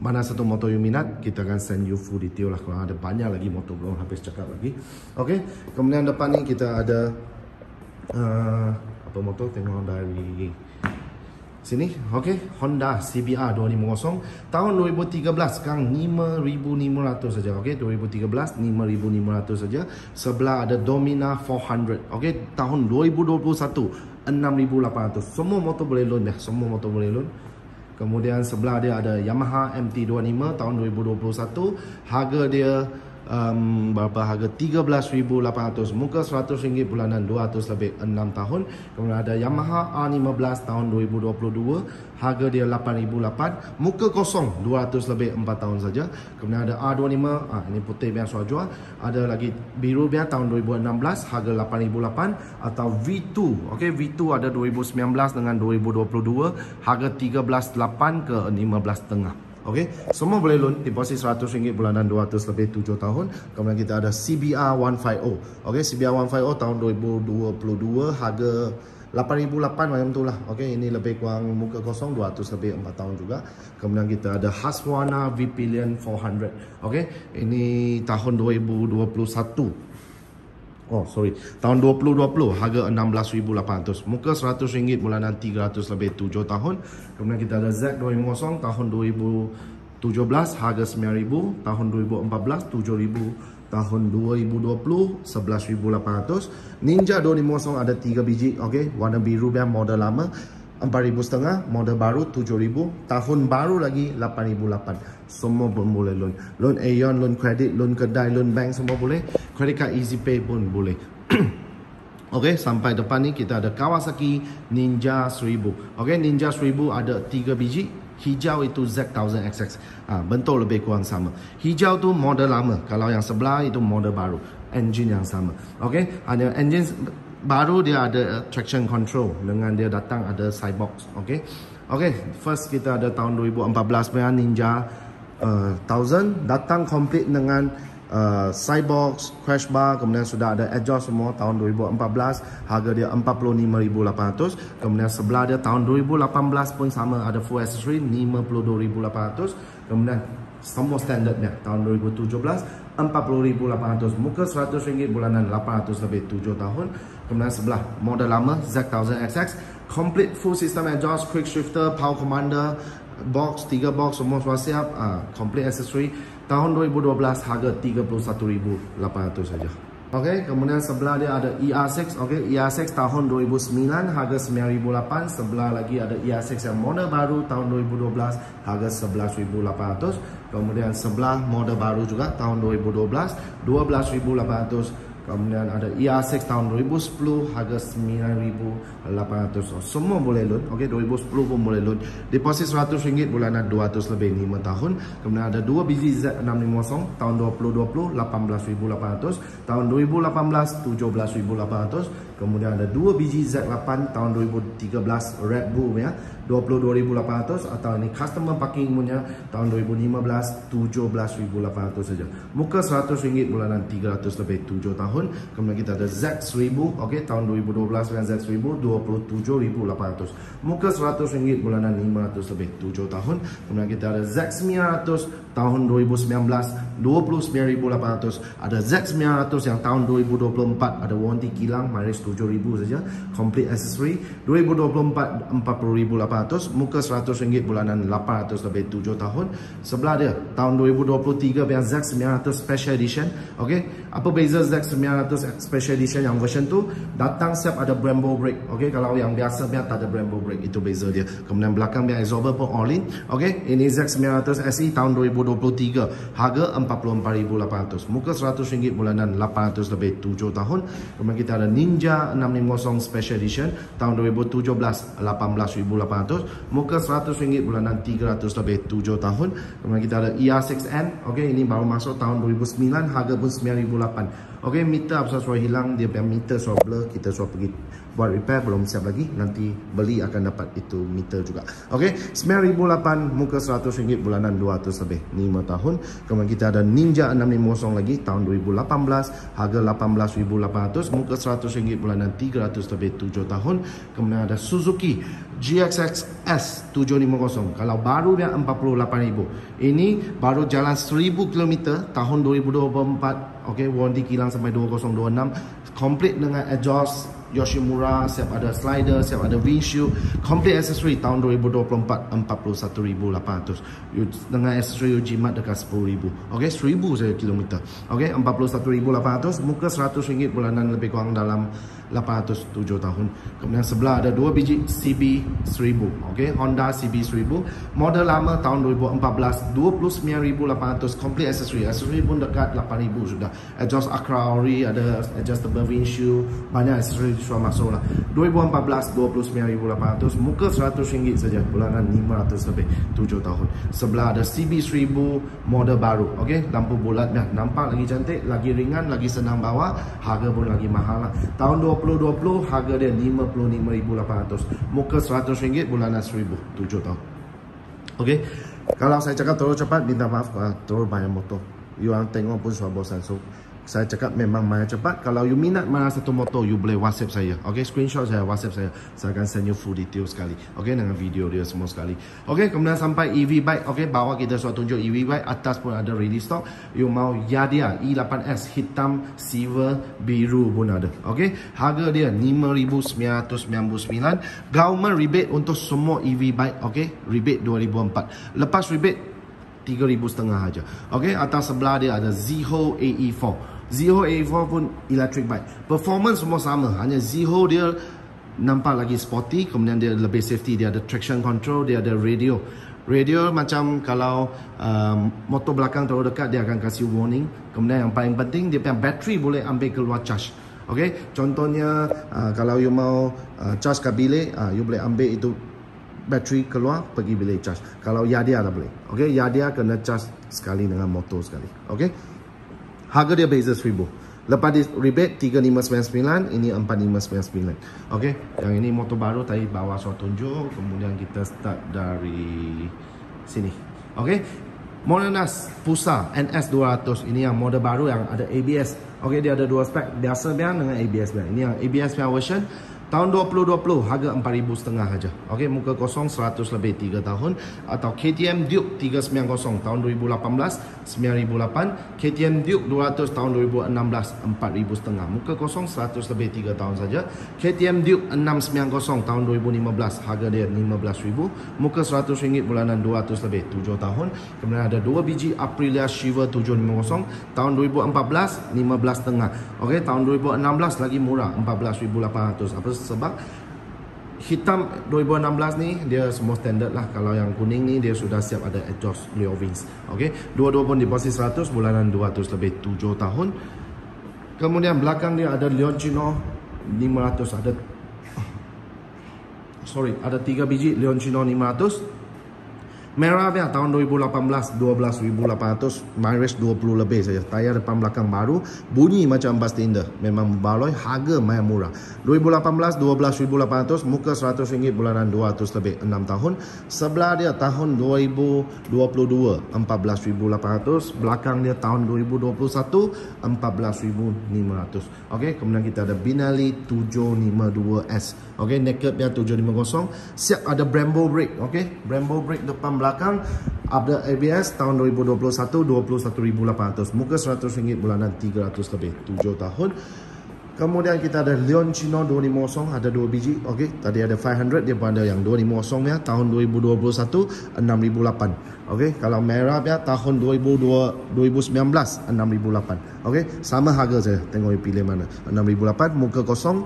mana satu motor you minat, kita akan send you full detail lah. Kalau ada banyak lagi motor belum habis cakap lagi. Okey, kemudian depan ni kita ada apa motor, tengok dari sini. Okey, Honda CBR 250 tahun 2013, sekarang 5,500 saja. Okey, 2013 5,500 saja. Sebelah ada Domina 400. Okey, tahun 2021 6,800. Semua motor boleh loan dah, semua motor boleh loan. Kemudian sebelah dia ada Yamaha MT-25 tahun 2021. Harga dia berapa? Harga 13,800. Muka RM100 bulanan 200 lebih 6 tahun. Kemudian ada Yamaha R15 tahun 2022. Harga dia 8,800. Muka kosong 200 lebih 4 tahun saja. Kemudian ada R25, ini putih yang saya jual. Ada lagi biru yang tahun 2016, harga 8,800. Atau V2. Okey, V2 ada 2019 dengan 2022. Harga 13,800 ke 15,500. Okey, semua boleh loan, deposit RM100 bulanan 200 lebih 7 tahun. Kemudian kita ada CBR 150. Okey, CBR 150 tahun 2022, harga 8,800 macam tu lah. Okey, ini lebih kurang muka kosong 200 lebih 4 tahun juga. Kemudian kita ada Husqvarna Vpillion 400. Okey, ini tahun 2021. Oh sorry, tahun 2020 harga 16,800. Muka RM100 bulanan 300 lebih 7 tahun. Kemudian kita ada Z250 tahun 2017 harga 9,000, tahun 2014 7,000, tahun 2020 11,800. Ninja 250 ada 3 biji, okey, warna biru yang model lama 4,500, model baru 7,000, tahun baru lagi 8,800. Semua pun boleh loan. Loan Aeon, loan kredit, loan kedai, loan bank semua boleh. Credit card Easy Pay pun boleh. Okey, sampai depan ni kita ada Kawasaki Ninja 1000. Okey, Ninja 1000 ada 3 biji. Hijau itu Z1000XX. Bentuk lebih kurang sama. Hijau tu model lama. Kalau yang sebelah itu model baru. Engine yang sama. Okey, ada engine baru, dia ada traction control. Dengan dia datang ada sidebox. Okey. Okey, first kita ada tahun 2014 punya Ninja 1000. Datang complete dengan sidebox, crash bar, kemudian sudah ada exhaust semua. Tahun 2014 harga dia 45,800. Kemudian sebelah dia tahun 2018 pun sama, ada full accessory 52,800. Kemudian semua standardnya tahun 2017 40,800. Muka RM100 bulanan 800 lebih 7 tahun. Kemudian sebelah model lama Z1000XX, complete full system exhaust, quick shifter, power commander, box 3 box semua sudah siap. Complete accessory tahun 2012 harga 31,800 saja. Okey, kemudian sebelah dia ada ER6. Okey, ER6 tahun 2009 harga 9,800. Sebelah lagi ada ER6 yang model baru tahun 2012 harga 11,800. Kemudian sebelah model baru juga tahun 2012 12,800. Kemudian ada ER6 tahun 2010 harga 9,800. Semua boleh loan. Okey, 2010 pun boleh loan. Deposit RM100 bulanan 200 lebih 5 tahun. Kemudian ada 2 biji Z650 tahun 2020 18,800. Tahun 2018 17,800. Kemudian ada 2 biji Z8 tahun 2013 Red Bull ya 22,800. Atau ini customer parking punya tahun 2015 17,800 saja. Muka RM100 bulanan 300 lebih 7 tahun. Kemudian kita ada Z1000. Okey, tahun 2012 dengan Z1000 27,800. Muka RM100 bulanan 500 lebih 7 tahun. Kemudian kita ada Z900 tahun 2019 29,800. Ada Z900 yang tahun 2024 ada warranty kilang mileage 7,000 saja. Complete accessory 2024 40,800. Muka RM100 bulanan 800 lebih 7 tahun. Sebelah dia tahun 2023 yang Z900 Special Edition. Okey, apa beza Z900 Special Edition yang version tu datang siap ada Brembo brake. Okey, kalau yang biasa dia tak ada Brembo brake, itu beza dia. Kemudian belakang dia absorber pun all in. Okey, ini Z900 SE tahun 2023 harga 44,800. Muka RM100 bulanan 800 lebih 7 tahun. Kemudian kita ada Ninja 650 Special Edition tahun 2017 18,800. Muka RM100 bulanan 300 lebih 7 tahun. Kemudian kita ada ER6N. Okey, ini baru masuk tahun 2009 harga pun 9,800. Okey, meter apa sudah hilang, dia punya meter sudah blur, kita sudah pergi buat repair, belum siap lagi. Nanti beli akan dapat itu meter juga. Okey, 9,800. Muka RM100 bulanan 200 lebih 5 tahun. Kemudian kita ada Ninja 650 lagi tahun 2018 harga 18,800. Muka RM100 bulanan 300 lebih 7 tahun. Kemudian ada Suzuki GXX 750. Kalau baru dia 48,000. Ini baru jalan 1,000 km tahun 2024. Okey, warranty kilang sampai 2026. Complete dengan exhaust Yoshimura, siap ada slider, siap ada windshield. Complete accessory tahun 2024 41,800. Dengan accessory Ujimat dekat 10,000. Okey, 1,000 saja kilometer. Okey, 41,800. Muka RM100 bulanan lebih kurang dalam 807 tahun. Kemudian sebelah ada 2 biji CB1000. Okey, Honda CB1000. Model lama tahun 2014 29,800. Complete accessory. Accessory pun dekat 8,000 sudah. Exhaust Acra Ori, ada adjustable windshield, banyak accessory sudah masuk lah. 2014 29,800. Muka RM100 saja bulanan 500 lebih 7 tahun. Sebelah ada CB1000 model baru. Okey, lampu bulatnya nampak lagi cantik, lagi ringan, lagi senang bawa. Harga pun lagi mahal lah. Tahun 2020 harga dia 55,800. Muka RM100 bulanan 1,000 7 tahun. Okey, kalau saya cakap terlalu cepat minta maaf, terlalu banyak motor. You orang tengok pun sudah bosan. So Saya cakap memang main cepat. Kalau you minat mana satu motor, you boleh WhatsApp saya. Okay, screenshot saya, WhatsApp saya. Saya akan send you full detail sekali. Okay, dengan video dia semua sekali. Okay, kemudian sampai EV bike. Okay, bawah kita sudah tunjuk EV bike. Atas pun ada ready stock. You mau Yadia E8S hitam, silver, biru pun ada. Okay, harga dia 5,999. Government rebate untuk semua EV bike. Okay, rebate 2004. Lepas rebate 3,500 aja. Okey, atas sebelah dia ada Zeho AE4. Zeho AE4 pun electric bike. Performance semua sama, hanya Zeho dia nampak lagi sporty, kemudian dia lebih safety, dia ada traction control, dia ada radio. Radio macam kalau motor belakang terlalu dekat dia akan kasih warning. Kemudian yang paling penting dia punya bateri boleh ambil keluar charge. Okey, contohnya kalau you mau charge kat bilik, you boleh ambil itu bateri keluar pergi bilik charge. Kalau Yadia tak boleh. Okey, Yadia kena charge sekali dengan motor sekali. Okey. Harga dia beza 1,000. Lepas di rebate 3,599, ini 4,599. Okey, yang ini motor baru tadi bawah saya tunjuk, kemudian kita start dari sini. Okey. Monanas Pusa NS200, ini yang model baru yang ada ABS. Okey, dia ada dua spek, biasa biang dengan ABS biang. Ini yang ABS biang version tahun 2020, harga 4,500 saja. Okey, muka kosong 100 lebih 3 tahun. Atau KTM Duke 390 tahun 2018 9,008. KTM Duke 200 tahun 2016 4,500. Muka kosong 100 lebih 3 tahun saja. KTM Duke 690 tahun 2015, harga dia 15,000. Muka RM100 bulanan 200 lebih 7 tahun. Kemudian ada 2 biji Aprilia Shiver 750 tahun 2014 15,5. Okey, tahun 2016 lagi murah 14,800. Apa sebab hitam 2016 ni dia semua standard lah. Kalau yang kuning ni dia sudah siap ada exhaust Leo Wings. Okey, dua-dua pun deposit 100 bulanan 200 lebih 7 tahun. Kemudian belakang dia ada Leoncino 500, ada 3 biji Leoncino 500. Merah dia tahun 2018 12,800, mileage 20 lebih saja. Tayar depan belakang baru, bunyi macam bus tender, memang baloi, harga main murah. 2018 12,800, muka RM100 bulanan 200 lebih 6 tahun. Sebelah dia tahun 2022 14,800, belakang dia tahun 2021 14,500. Okey, kemudian kita ada Benelli 752S. Okey, naked dia 750, siap ada Brembo brake. Okey, Brembo brake depan belakang, ada ABS tahun 2021 21,800, muka RM100 bulanan 300 lebih 7 tahun. Kemudian kita ada Leoncino 250, ada 2 biji. Okey, tadi ada 500, dia pun ada yang 250 ya, tahun 2021 6,008. Okey, kalau merah ya tahun 2019 6,008. Okey, sama harga saya, tengok pilih mana. 6,008, muka kosong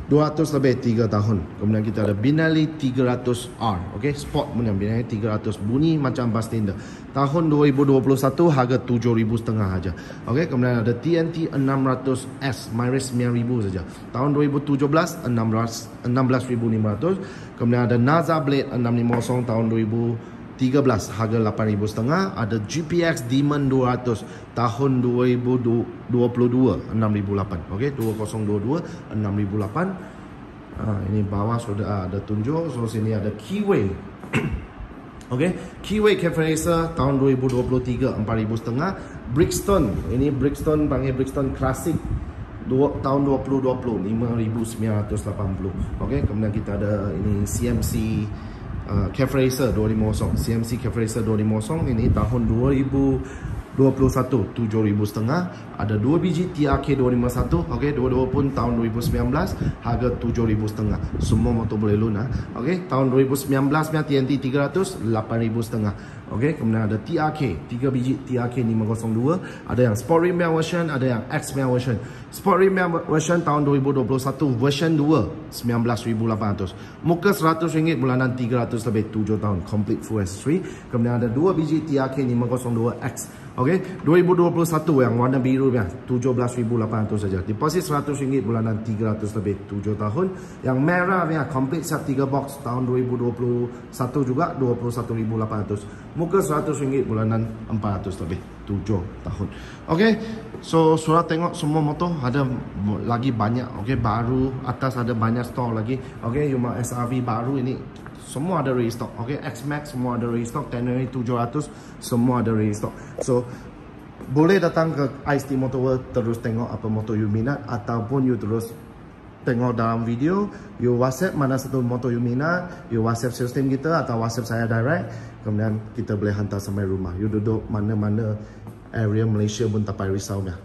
200 lebih 3 tahun. Kemudian kita ada Benelli 300R. Okey, sport punya Benelli 300, bunyi macam bus tender. Tahun 2021 harga 7,500 saja. Okey, kemudian ada TNT 600S, mileage 9,000 saja. Tahun 2017 16,500. Kemudian ada Naza Blade 650 tahun 2013, harga 8,500. Ada GPX Demon 200 tahun 2022 6,008. Okey, 2022 6,008. Ini bawah sudah ada tunjuk. So sini ada Keyway. Okey, Keyway Cafe Racer tahun 2023 4,500. Brixton, ini Brixton panggil Brixton Classic tahun 2020 5,980. Okey, kemudian kita ada ini CMC Cafe Racer 250. CMC Cafe Racer 250 ini tahun 2021 7,500. Ada 2 biji TRK 251. Okey, dua-dua pun tahun 2019, harga 7,500. Semua motor boleh lunar. Okey, tahun 2019 punya TNT 300 8,500. Okey, kemudian ada TRK 3 biji TRK 502. Ada yang Sport Rim version, ada yang X version. Sport Rim version tahun 2021 version 2 19,800. Muka RM100 bulanan 300 lebih 7 tahun, complete full accessory. Kemudian ada 2 biji TRK 502X. Okey, 2021 yang warna biru ya, 17,800 saja. Deposit RM100 bulanan 300 lebih 7 tahun. Yang merah ya, complete set 3 box tahun 2021 juga 21,800. Muka RM100 bulanan 400 lebih 7 tahun. Okey, so sudah tengok semua motor, ada lagi banyak. Okey, baru atas ada banyak store lagi. Okey, Yuma SRV baru ini semua ada restock. Okey, X-Max semua ada restock. Tenere 700 semua ada restock. So boleh datang ke IST Motor World, terus tengok apa motor you minat, ataupun you terus tengok dalam video, you WhatsApp mana satu motor you minat, you WhatsApp sales team kita atau WhatsApp saya direct, kemudian kita boleh hantar sampai rumah. You duduk mana-mana area Malaysia pun tak payah risau dah.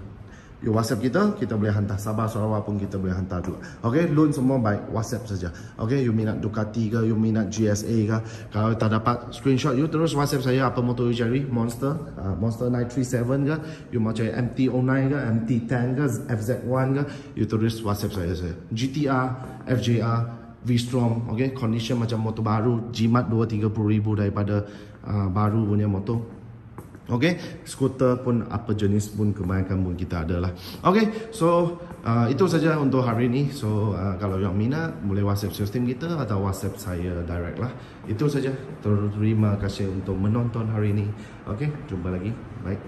You WhatsApp kita boleh hantar. Sabah, Sarawak pun kita boleh hantar juga. Okay, loan semua by WhatsApp saja. Okay, you minat Ducati ke, you minat GSA ke, kalau tak dapat screenshot, you terus WhatsApp saya apa motor you cari. Monster, Monster 937 ke, you mau cari MT-09 ke, MT-10 ke, FZ1 ke, you terus WhatsApp saya. GTR, FJR, V-Strom, okay, condition macam motor baru, jimat 2-30 ribu daripada baru punya motor. Okay, skuter pun apa jenis pun kebanyakan pun kita ada lah. Okay, so itu saja untuk hari ini. So kalau yang minat boleh WhatsApp sales team kita atau WhatsApp saya direct lah. Itu saja. Terima kasih untuk menonton hari ini. Okay, jumpa lagi. Bye.